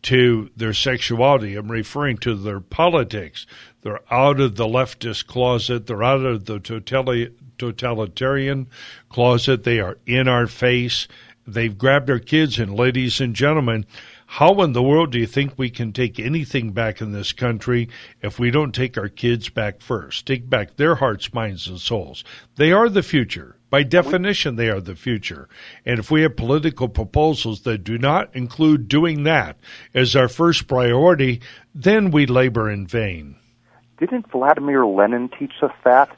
to their sexuality. I'm referring to their politics. They're out of the leftist closet. They're out of the totalitarian closet. They are in our face. They've grabbed our kids, and ladies and gentlemen, how in the world do you think we can take anything back in this country if we don't take our kids back first? Take back their hearts, minds, and souls. They are the future. By definition, they are the future. And if we have political proposals that do not include doing that as our first priority, then we labor in vain. Didn't Vladimir Lenin teach us that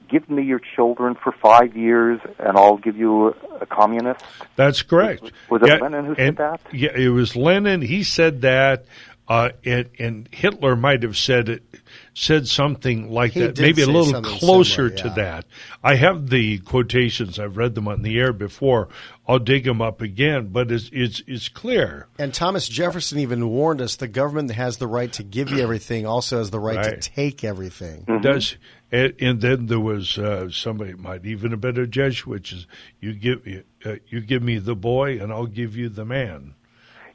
give me your children for 5 years and I'll give you a communist? That's correct. Was it Lenin who said that? Yeah, it was Lenin. He said that, and Hitler might have said something like that, maybe a little closer to that. I have the quotations. I've read them on the air before. I'll dig them up again, but it's clear. And Thomas Jefferson even warned us: the government that has the right to give you everything also has the right to take everything. Does. And then there was somebody might even have been a Jesuit, which is you give me the boy and I'll give you the man.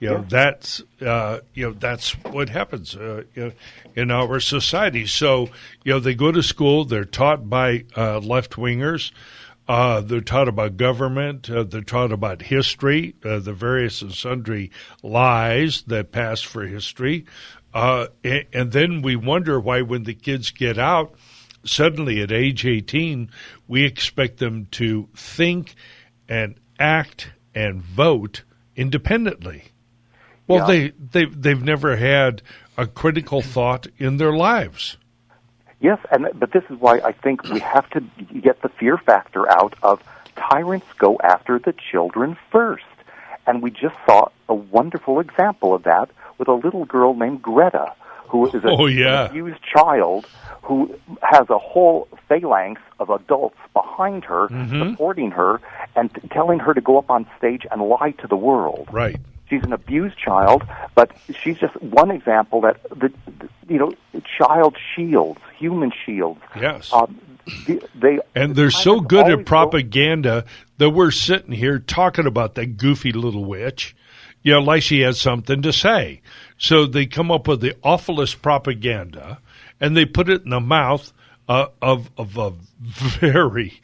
That's what happens in our society. So they go to school, they're taught by left wingers. They're taught about government. They're taught about history, the various and sundry lies that pass for history. And then we wonder why when the kids get out, suddenly at age 18, we expect them to think and act and vote independently. Well, they've never had a critical thought in their lives. Yes, but this is why I think we have to get the fear factor out of tyrants go after the children first. And we just saw a wonderful example of that with a little girl named Greta, who is an abused child who has a whole phalanx of adults behind her, supporting her, and telling her to go up on stage and lie to the world. Right. She's an abused child, but she's just one example that child shields, human shields. Yes. They're so good at propaganda that we're sitting here talking about that goofy little witch, like she has something to say. So they come up with the awfulest propaganda, and they put it in the mouth of a very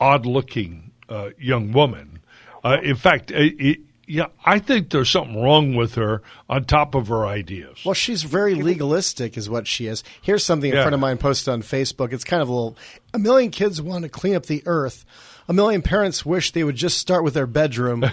odd-looking young woman. In fact, I think there's something wrong with her on top of her ideas. Well, she's very legalistic is what she is. Here's something a friend of mine posted on Facebook. It's kind of a million kids want to clean up the earth. A million parents wish they would just start with their bedroom.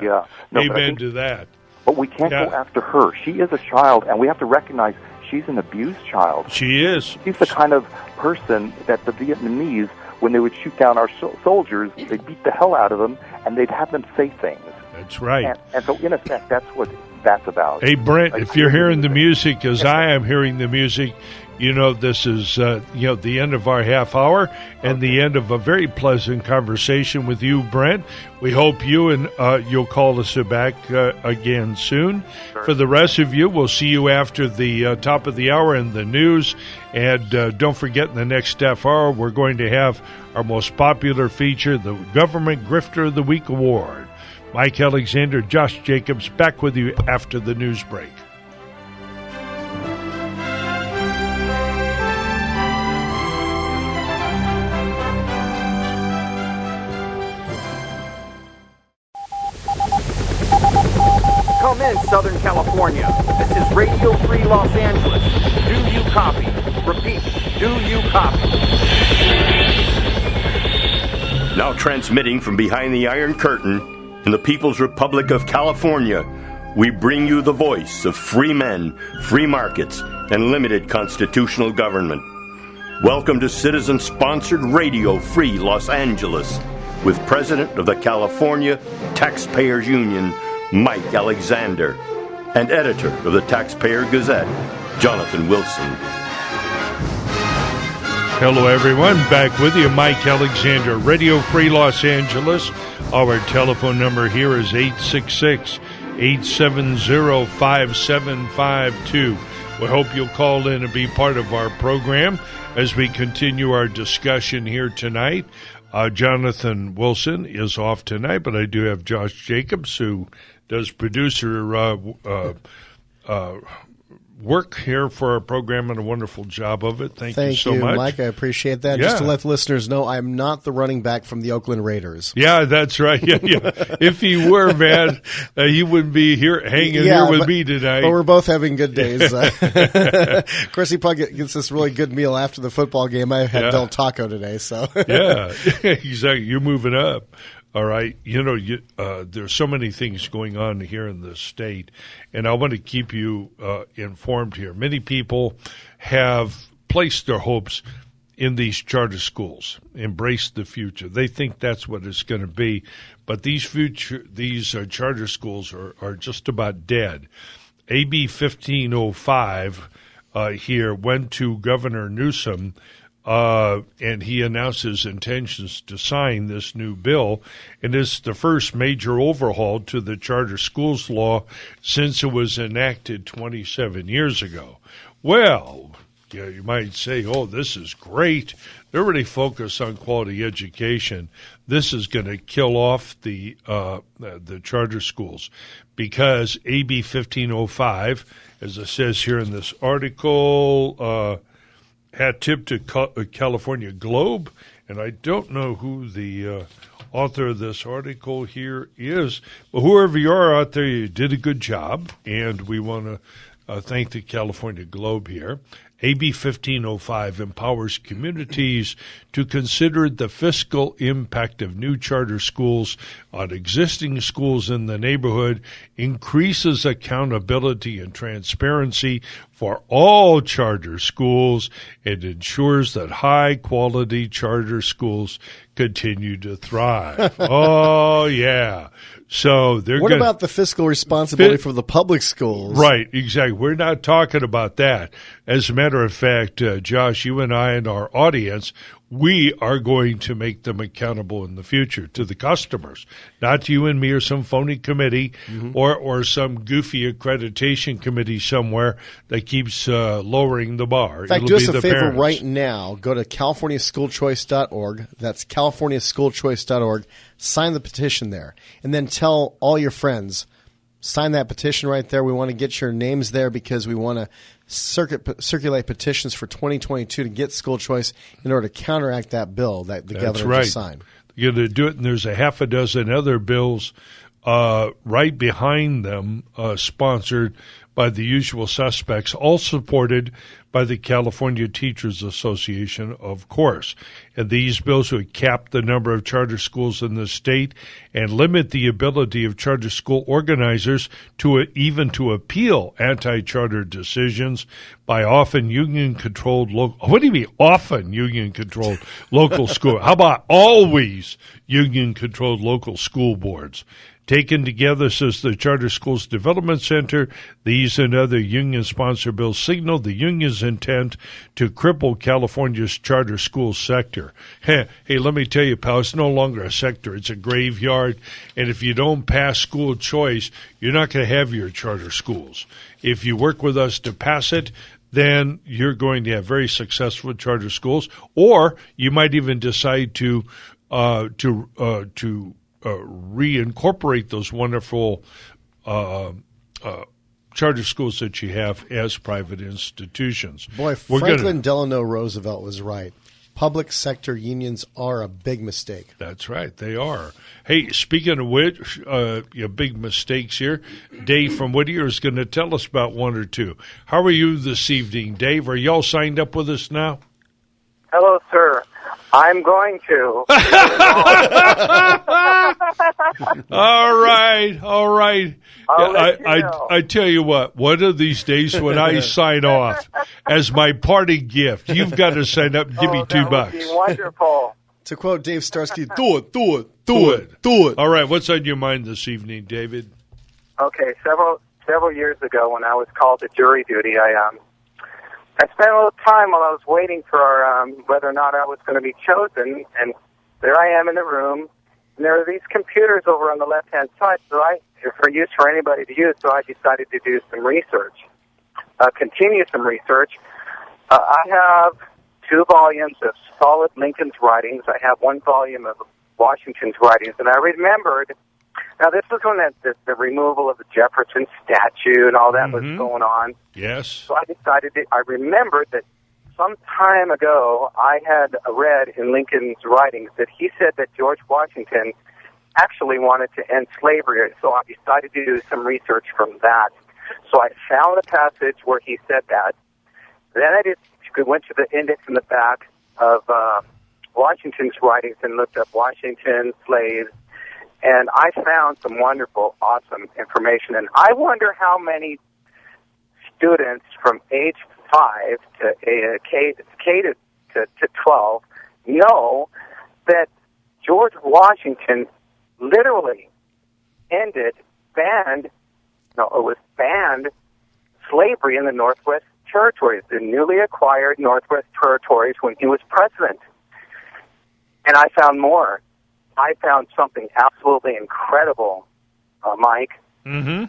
Yeah. No, Amen to that. But we can't go after her. She is a child, and we have to recognize she's an abused child. She is. She's the kind of person that the Vietnamese, when they would shoot down our soldiers, they'd beat the hell out of them, and they'd have them say things. That's right. And so, in effect, that's what that's about. Hey, Brent, if you're hearing the music as I am hearing the music, you know this is the end of our half hour and the end of a very pleasant conversation with you, Brent. We hope you and you'll call us back again soon. Sure. For the rest of you, we'll see you after the top of the hour in the news. And don't forget, in the next half hour, we're going to have our most popular feature, the Government Grifter of the Week Award. Mike Alexander, Josh Jacobs, back with you after the news break. Come in, Southern California. This is Radio Free Los Angeles. Do you copy? Repeat, do you copy? Now transmitting from behind the Iron Curtain in the People's Republic of California, we bring you the voice of free men, free markets, and limited constitutional government. Welcome to citizen-sponsored Radio Free Los Angeles with President of the California Taxpayers Union, Mike Alexander, and editor of the Taxpayer Gazette, Jonathan Wilson. Hello, everyone. Back with you, Mike Alexander, Radio Free Los Angeles. Our telephone number here is 866-870-5752. We hope you'll call in and be part of our program as we continue our discussion here tonight. Jonathan Wilson is off tonight, but I do have Josh Jacobs, who does producer work here for our program, and a wonderful job of it. Thank you so much. Mike. I appreciate that. Yeah. Just to let the listeners know, I'm not the running back from the Oakland Raiders. Yeah, that's right. Yeah. If he were, man, he wouldn't be here hanging here with me tonight. But we're both having good days. Of course, he probably gets this really good meal after the football game. I had Del Taco today, so. Yeah, exactly. You're moving up. All right. There's so many things going on here in the state, and I want to keep you informed here. Many people have placed their hopes in these charter schools, embrace the future. They think that's what it's going to be, but these charter schools are just about dead. AB 1505 here went to Governor Newsom, and he announced his intentions to sign this new bill, and it's the first major overhaul to the charter schools law since it was enacted 27 years ago. Well, yeah, you might say, oh, this is great. They're really focused on quality education. This is going to kill off the charter schools because AB 1505, as it says here in this article, hat tip to California Globe, and I don't know who the author of this article here is, but whoever you are out there, you did a good job, and we want to thank the California Globe here. AB 1505 empowers communities to consider the fiscal impact of new charter schools on existing schools in the neighborhood, increases accountability and transparency for all charter schools, and ensures that high-quality charter schools continue to thrive. Oh, yeah. So they're What about the fiscal responsibility for the public schools? Right, exactly. We're not talking about that. As a matter of fact, Josh, you and I and our audience, we are going to make them accountable in the future to the customers, not to you and me or some phony committee or some goofy accreditation committee somewhere that keeps lowering the bar. In fact, do us a favor right now. Go to CaliforniaSchoolChoice.org. That's CaliforniaSchoolChoice.org. Sign the petition there. And then tell all your friends, sign that petition right there. We want to get your names there because we want to circulate petitions for 2022 to get school choice in order to counteract that bill that the governor just signed. You're going to do it, and there's a half a dozen other bills right behind them, sponsored by the usual suspects, all supported by the California Teachers Association, of course. And these bills would cap the number of charter schools in the state and limit the ability of charter school organizers to appeal anti-charter decisions by often union-controlled local. What do you mean often union-controlled local school? How about always union-controlled local school boards? Taken together, says the Charter Schools Development Center, these and other union-sponsored bills signal the union's intent to cripple California's charter school sector. Hey, let me tell you, pal, it's no longer a sector. It's a graveyard. And if you don't pass school choice, you're not going to have your charter schools. If you work with us to pass it, then you're going to have very successful charter schools, or you might even decide to reincorporate those wonderful charter schools that you have as private institutions. Boy, Franklin Delano Roosevelt was right. Public sector unions are a big mistake. That's right, they are. Hey, speaking of which, big mistakes here, Dave from Whittier is going to tell us about one or two. How are you this evening, Dave? Are y'all signed up with us now? Hello, sir. I'm going to. All right. I tell you what, one of these days when I sign off as my party gift, you've got to sign up and give me $2. That would be wonderful. To quote Dave Starsky, do it. All right, what's on your mind this evening, David? Okay, several years ago when I was called to jury duty, I spent a little time while I was waiting for whether or not I was going to be chosen, and there I am in the room, and there are these computers over on the left-hand side, for anybody to use, so I decided to do some research, continue some research. I have 2 volumes of solid Lincoln's writings. I have 1 volume of Washington's writings, and I remembered, now this was when the removal of the Jefferson statue and all that was going on. Yes. So I remembered that some time ago I had read in Lincoln's writings that he said that George Washington actually wanted to end slavery. So I decided to do some research from that. So I found a passage where he said that. Then I went to the index in the back of Washington's writings and looked up Washington, slaves, and I found some wonderful, awesome information. And I wonder how many students from age 5 to K to 12 know that George Washington literally banned slavery in the Northwest Territories, the newly acquired Northwest Territories, when he was president. And I found more. I found something absolutely incredible, Mike. Mm-hmm.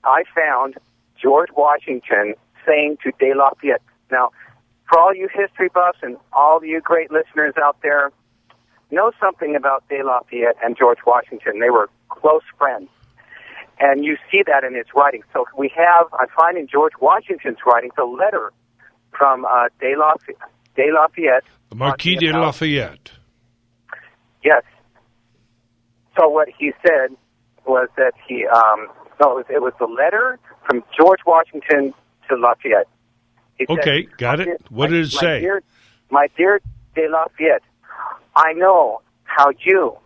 I found George Washington saying to De Lafayette. Now, for all you history buffs and all you great listeners out there, know something about De Lafayette and George Washington. They were close friends. And you see that in his writings. So I find in George Washington's writings a letter from De Lafayette. The Marquis de Lafayette. Yes. So what he said was that it was the letter from George Washington to Lafayette. He okay, said, got it. What did it say? My dear De Lafayette, I know how you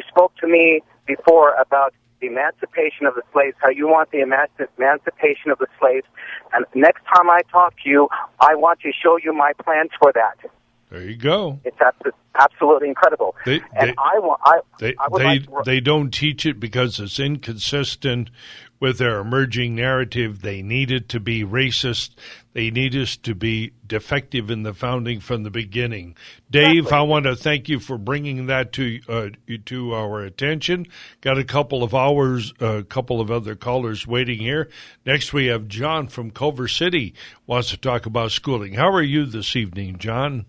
spoke to me before about the emancipation of the slaves, how you want the emancipation of the slaves. And next time I talk to you, I want to show you my plans for that. There you go. It's absolutely incredible. They don't teach it because it's inconsistent with their emerging narrative. They need it to be racist. They need us to be defective in the founding from the beginning. Dave, exactly. I want to thank you for bringing that to our attention. Got a couple of other callers waiting here. Next, we have John from Culver City wants to talk about schooling. How are you this evening, John?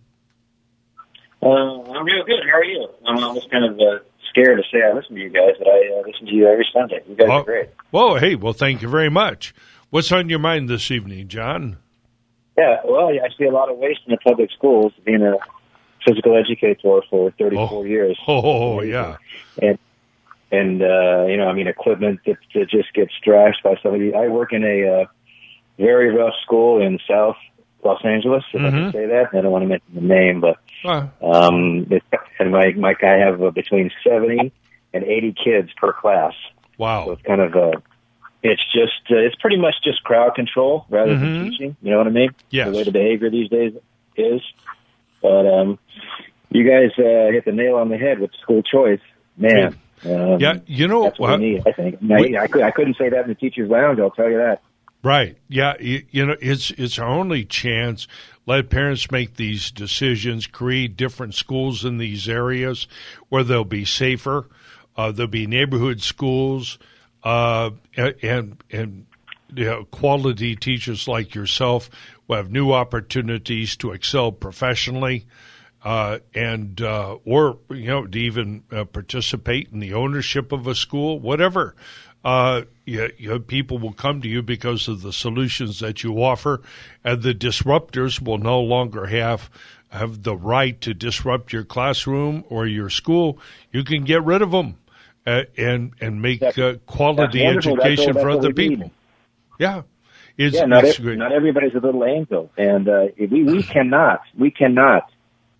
I'm real good. How are you? I'm almost kind of scared to say I listen to you guys, but I listen to you every Sunday. You guys are great. Well, hey, thank you very much. What's on your mind this evening, John? Yeah, well, I see a lot of waste in the public schools, being a physical educator for 34 years. Oh, yeah. And equipment that just gets trashed by somebody. I work in a very rough school in South Los Angeles, if I can say that. I don't want to mention the name, but and I have between 70 and 80 kids per class. Wow. So it's kind of it's pretty much just crowd control rather than teaching. You know what I mean? Yes. The way the behavior these days is. But you guys hit the nail on the head with school choice, man. Yeah, that's what we need, I think. I couldn't say that in the teacher's lounge. I'll tell you that. Right. Yeah. It's our only chance. Let parents make these decisions, create different schools in these areas where they'll be safer. There'll be neighborhood schools, and quality teachers like yourself will have new opportunities to excel professionally, or to even participate in the ownership of a school, whatever. People will come to you because of the solutions that you offer, and the disruptors will no longer have the right to disrupt your classroom or your school. You can get rid of them and make quality education for other people. Yeah. Not everybody's a little angel, and we cannot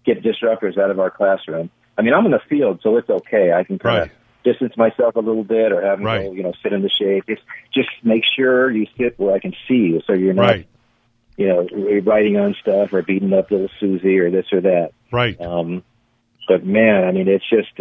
get disruptors out of our classroom. I mean, I'm in the field, so it's okay. I can kind of distance myself a little bit, or have them go, sit in the shade. Just make sure you sit where I can see you, so you're not, writing on stuff or beating up little Susie or this or that. Right. But man, I mean, it's just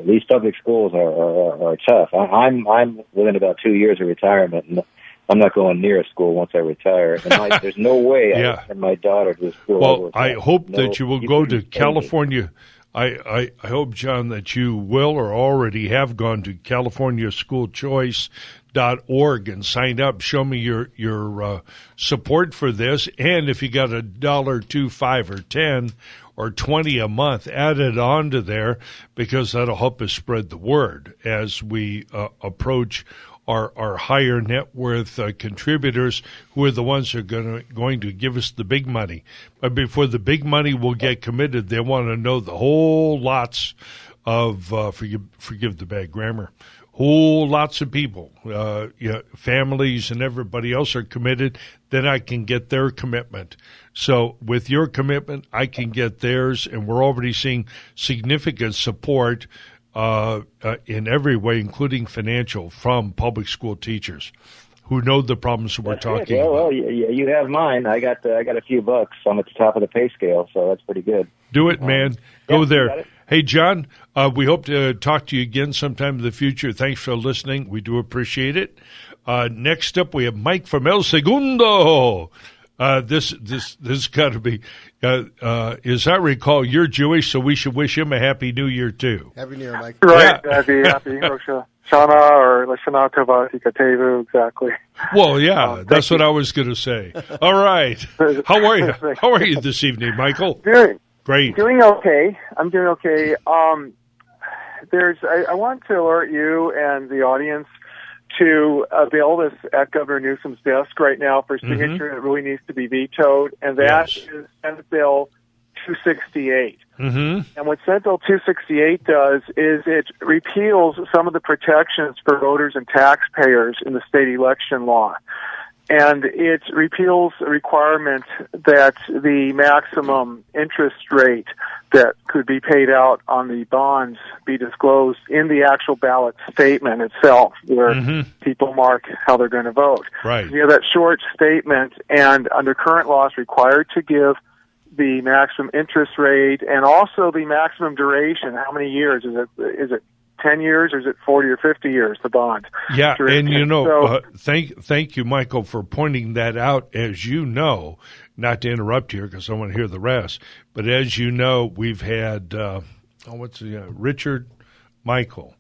these public schools are tough. I'm within about 2 years of retirement, and I'm not going near a school once I retire. And there's no way I can send my daughter to a school. Well, I hope that you will go to California. I hope, John, that you will or already have gone to CaliforniaSchoolChoice.org and signed up. Show me your support for this. And if you got $1, $2, $5, or $10 or $20 a month, add it on to there, because that'll help us spread the word as we approach our higher net worth contributors, who are the ones who are going to give us the big money. But before the big money will get committed, they want to know the whole lots of, forgive the bad grammar, whole lots of people, families and everybody else are committed. Then I can get their commitment. So with your commitment, I can get theirs, and we're already seeing significant support in every way, including financial, from public school teachers who know the problems we're talking about. Well, you have mine. I got a few bucks. I'm at the top of the pay scale, so that's pretty good. Do it, man. Go there. Hey, John, we hope to talk to you again sometime in the future. Thanks for listening. We do appreciate it. Next up, we have Mike from El Segundo. This got to be, as I recall, you're Jewish, so we should wish him a Happy New Year, too. Happy New Year, Mike. Right. Happy Rosh Hashanah or Lashana Tova Tikatevu, exactly. Well, yeah, that's what I was going to say. All right. How are you? How are you this evening, Michael? Good. Great. Doing okay. I'm doing okay. I want to alert you and the audience to a bill that's at Governor Newsom's desk right now for signature that really needs to be vetoed, and that is Senate Bill 268. And what Senate Bill 268 does is it repeals some of the protections for voters and taxpayers in the state election law. And it repeals a requirement that the maximum interest rate that could be paid out on the bonds be disclosed in the actual ballot statement itself, where people mark how they're going to vote. Right. You know, that short statement, and under current law, is required to give the maximum interest rate and also the maximum duration. How many years? Is it 10 years, or is it 40 or 50 years, the bond? Yeah, and thank you, Michael, for pointing that out. As you know, not to interrupt here because I want to hear the rest, but as you know, we've had, Richard Michael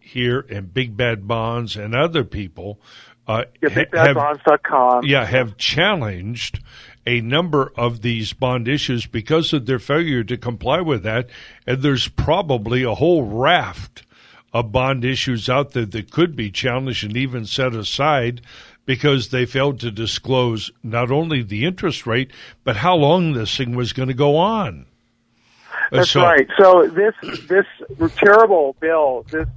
here, and Big Bad Bonds and other people BigBadBonds.com. have challenged a number of these bond issues because of their failure to comply with that, and there's probably a whole raft bond issues out there that could be challenged and even set aside because they failed to disclose not only the interest rate, but how long this thing was going to go on. That's right. So this terrible bill, this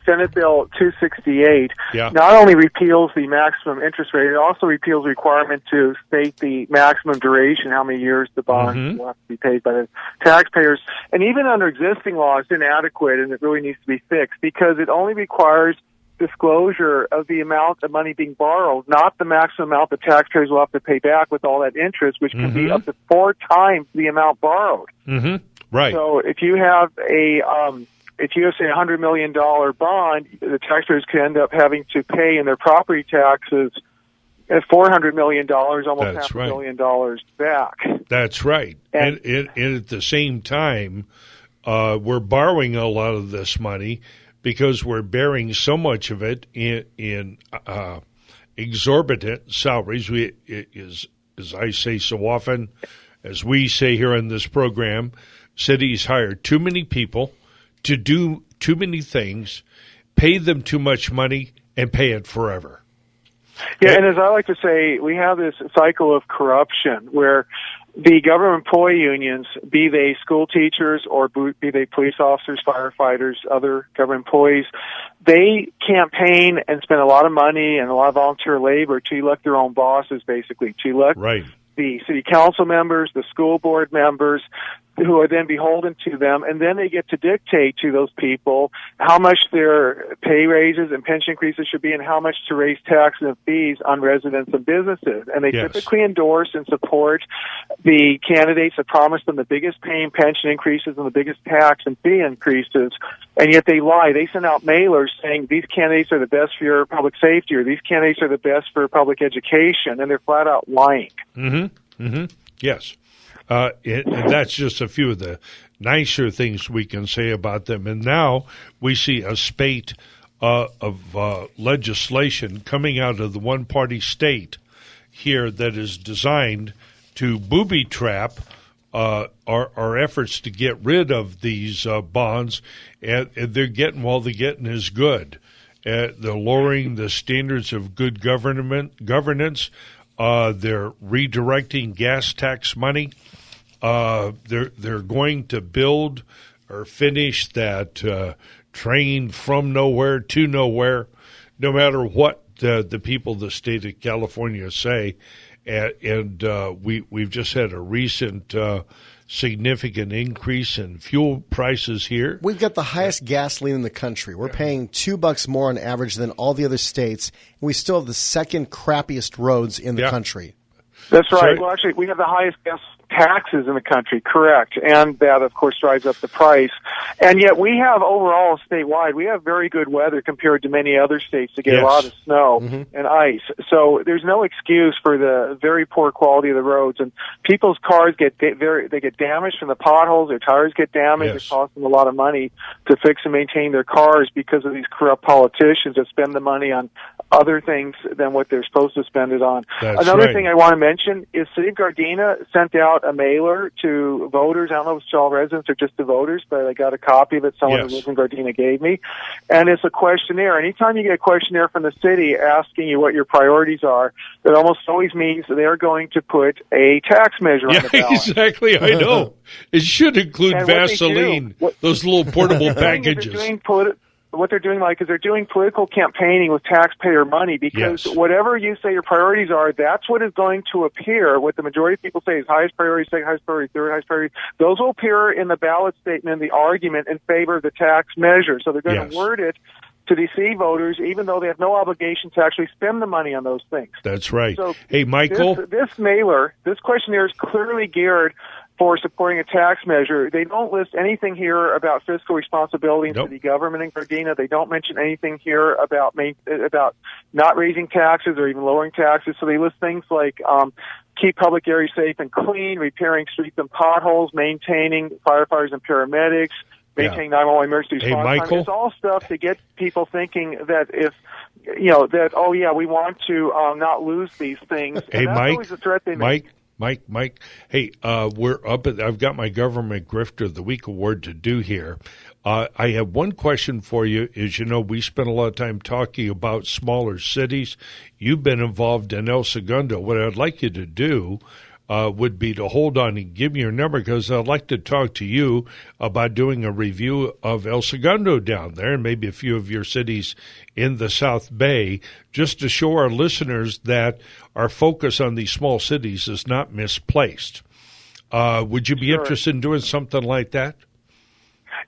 Senate Bill 268, not only repeals the maximum interest rate, it also repeals the requirement to state the maximum duration, how many years the bond will have to be paid by the taxpayers. And even under existing law, it's inadequate, and it really needs to be fixed because it only requires disclosure of the amount of money being borrowed, not the maximum amount the taxpayers will have to pay back with all that interest, which can be up to 4 times the amount borrowed. Right. So if you have say a $100 million bond, the taxpayers could end up having to pay in their property taxes at $400 million, almost half $1 million back. That's right. And at the same time, we're borrowing a lot of this money because we're bearing so much of it in exorbitant salaries. As I say so often, as we say here in this program, cities hire too many people to do too many things, pay them too much money, and pay it forever. Yeah, and as I like to say, we have this cycle of corruption where the government employee unions, be they school teachers or be they police officers, firefighters, other government employees, they campaign and spend a lot of money and a lot of volunteer labor to elect their own bosses, basically, to elect the city council members, the school board members, who are then beholden to them, and then they get to dictate to those people how much their pay raises and pension increases should be and how much to raise taxes and fees on residents and businesses. And they typically endorse and support the candidates that promise them the biggest pay and pension increases and the biggest tax and fee increases, and yet they lie. They send out mailers saying these candidates are the best for your public safety or these candidates are the best for public education, and they're flat out lying. Yes. And that's just a few of the nicer things we can say about them. And now we see a spate of legislation coming out of the one-party state here that is designed to booby-trap our efforts to get rid of these bonds. And they're getting, while the getting is good. They're lowering the standards of good governance. They're redirecting gas tax money. They're going to build or finish that train from nowhere to nowhere, no matter what the people of the state of California say. And we've just had a recent significant increase in fuel prices here. We've got the highest gasoline in the country. We're paying $2 more on average than all the other states, and we still have the second crappiest roads in the country. That's right. Well, actually, we have the highest gas taxes in the country, correct, and that, of course, drives up the price. And yet we have overall statewide, we have very good weather compared to many other states to get a lot of snow and ice. So there's no excuse for the very poor quality of the roads. And people's cars get damaged from the potholes, their tires get damaged, it costs them a lot of money to fix and maintain their cars because of these corrupt politicians that spend the money on other things than what they're supposed to spend it on. Another thing I want to mention is City of Gardena sent out a mailer to voters. I don't know if it's to all residents or just to voters, but I got a copy of it. Someone who lives in Gardena gave me. And it's a questionnaire. Anytime you get a questionnaire from the city asking you what your priorities are, it almost always means they're going to put a tax measure on the ballot. Exactly. I know. It should include Vaseline, those little portable packages. What they're doing, Mike, is they're doing political campaigning with taxpayer money because whatever you say your priorities are, that's what is going to appear. What the majority of people say is highest priority, second highest priority, third highest priority. Those will appear in the ballot statement, the argument in favor of the tax measure. So they're going to word it to deceive voters, even though they have no obligation to actually spend the money on those things. That's right. So hey, Michael. This mailer, this questionnaire is clearly geared for supporting a tax measure. They don't list anything here about fiscal responsibility in city government in Gardena. They don't mention anything here about not raising taxes or even lowering taxes. So they list things like keep public areas safe and clean, repairing streets and potholes, maintaining firefighters and paramedics, maintaining 911 emergency response time. It's all stuff to get people thinking that we want to not lose these things. Hey, and that's always a threat they make. Mike, Mike. Hey, we're up at, I've got my Government Grifter of the Week award to do here. I have one question for you. As you know, we spent a lot of time talking about smaller cities. You've been involved in El Segundo. What I'd like you to do would be to hold on and give me your number, because I'd like to talk to you about doing a review of El Segundo down there and maybe a few of your cities in the South Bay, just to show our listeners that our focus on these small cities is not misplaced. Would you be interested in doing something like that?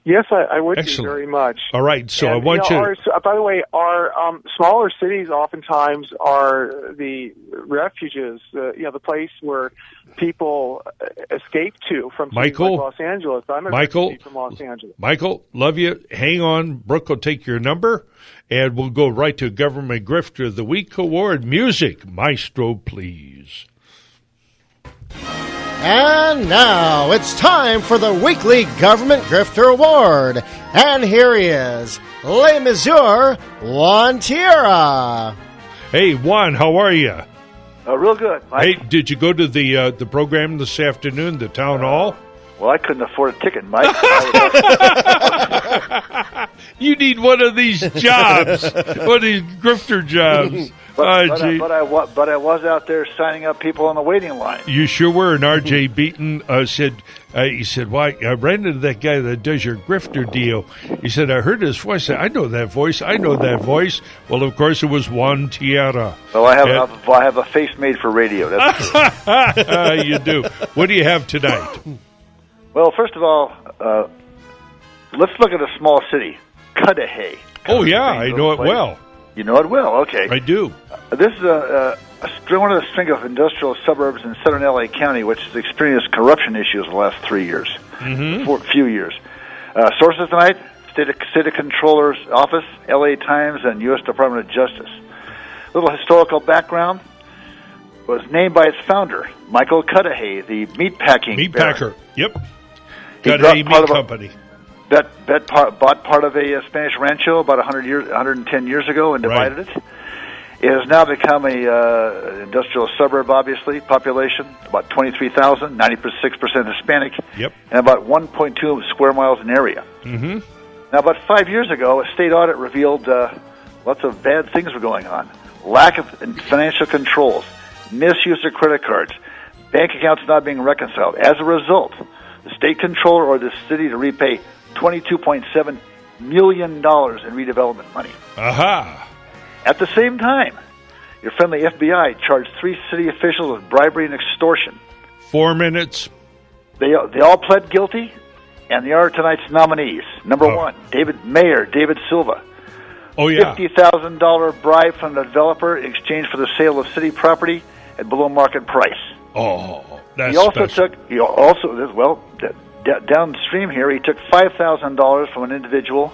Yes, I would Excellent. be very much. All right, so and, I want you. By the way, our smaller cities oftentimes are the refuges. The place where people escape to from cities like Los Angeles. I'm a refugee from Los Angeles. Michael, love you. Hang on, Brooke will take your number, and we'll go right to Government Grifter of the Week award. Music, maestro, please. And now it's time for the weekly Government Grifter Award. And here he is, Le Mesure Juan Tierra. Hey, Juan, how are you? Real good, Mike. Hey, did you go to the program this afternoon, the town hall? Well, I couldn't afford a ticket, Mike. You need one of these jobs, one of these grifter jobs. But I was out there signing up people on the waiting line. You sure were. And R.J. Beaton said, he said, "Why? I ran into that guy that does your grifter deal." He said, "I heard his voice. I said, I know that voice. I know that voice." Well, of course, it was Juan Tierra. Well, I have a face made for radio. That's You do. What do you have tonight? Well, first of all, let's look at a small city, Cudahy. Oh, yeah, I know it well. You know it well, okay. I do. This is one of the string of industrial suburbs in southern L.A. County, which has experienced corruption issues the last 3 years, few years. Sources tonight, State Controller's Office, L.A. Times, and U.S. Department of Justice. Little historical background. Was named by its founder, Michael Cudahy, the meatpacker. Baron. Yep. Cudahy Meat Company. Bought part of a Spanish rancho about 110 years ago and divided it. It has now become a industrial suburb, obviously. Population, about 23,000, 96% Hispanic, and about 1.2 square miles in area. Mm-hmm. Now, about 5 years ago, a state audit revealed lots of bad things were going on. Lack of financial controls, misuse of credit cards, bank accounts not being reconciled. As a result, the state controller ordered the city to repay $22.7 million in redevelopment money. Aha! At the same time, your friendly FBI charged 3 city officials with bribery and extortion. 4 minutes. They all pled guilty, and they are tonight's nominees. Number 1, Mayor David Silva. Oh, yeah. $50,000 bribe from the developer in exchange for the sale of city property at below market price. Oh, that's downstream here, he took $5,000 from an individual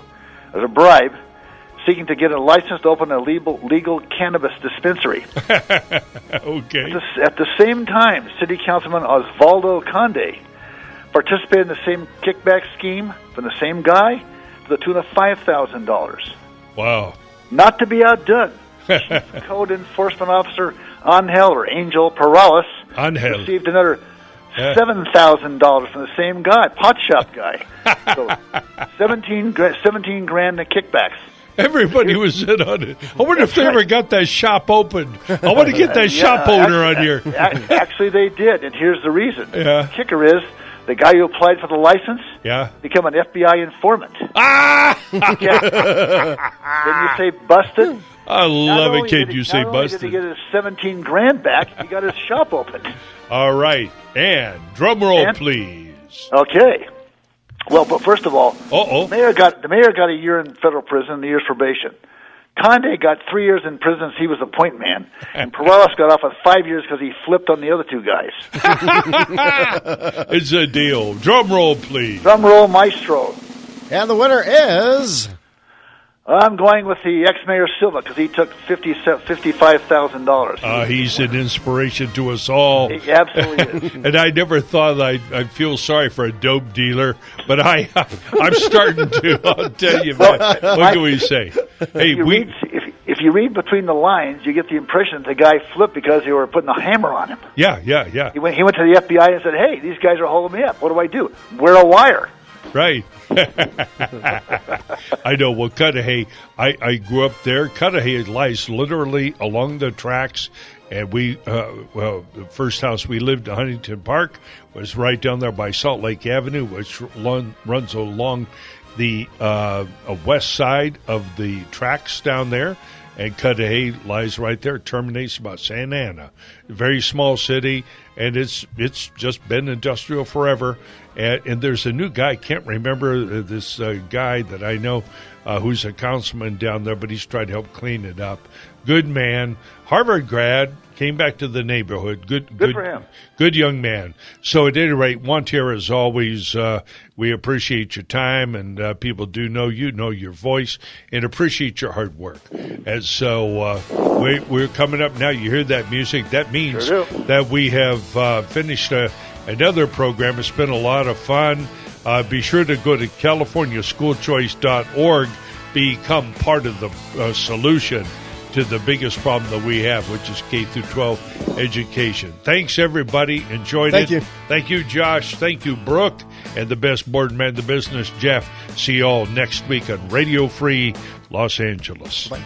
as a bribe, seeking to get a license to open a legal cannabis dispensary. Okay. At the same time, City Councilman Osvaldo Conde participated in the same kickback scheme from the same guy to the tune of $5,000. Wow. Not to be outdone, Chief Code Enforcement Officer Angel Perales received another $7,000 from the same guy, pot shop guy. So 17 grand in kickbacks. Everybody was in on it. I wonder if they ever got that shop opened. I want to get that shop owner on here. Actually, they did, and here's the reason. Yeah. The kicker is the guy who applied for the license became an FBI informant. Ah! Didn't you say busted? I love it, kid. You say busted. Not only did he get his 17 grand back, he got his shop opened. All right. And drum roll, please. Okay. Well, but first of all, the mayor got a year in federal prison, a year's probation. Conde got 3 years in prison as he was a point man, and Perales got off with 5 years because he flipped on the other 2 guys. It's a deal. Drum roll, please. Drum roll, maestro. And the winner is... I'm going with the ex-mayor Silva because he took $55,000. He's an inspiration to us all. He absolutely is. And I never thought I'd feel sorry for a dope dealer, but I'm starting to. I'll tell you, man. What can we say? Hey, if you read between the lines, you get the impression that the guy flipped because they were putting a hammer on him. Yeah. He went to the FBI and said, "Hey, these guys are holding me up. What do I do? Wear a wire." Right. I know. Well, Cudahy, I grew up there. Cudahy lies literally along the tracks. And the first house we lived in Huntington Park was right down there by Salt Lake Avenue, which runs along the west side of the tracks down there. And Cudahy lies right there. It terminates about Santa Ana. A very small city, and it's just been industrial forever. And there's a new guy, I can't remember this guy that I know who's a councilman down there, but he's trying to help clean it up. Good man, Harvard grad, came back to the neighborhood. Good for him. Good young man. So at any rate, Juan Tierra, as always, we appreciate your time, and people do know you, know your voice, and appreciate your hard work. And so we're coming up now. You hear that music? That means that we have finished another program. It's been a lot of fun. Be sure to go to CaliforniaSchoolChoice.org. Become part of the solution to the biggest problem that we have, which is K through 12 education. Thanks, everybody. Enjoyed it. Thank you. Thank you, Josh. Thank you, Brooke. And the best board man in the business, Jeff. See you all next week on Radio Free Los Angeles. Bye.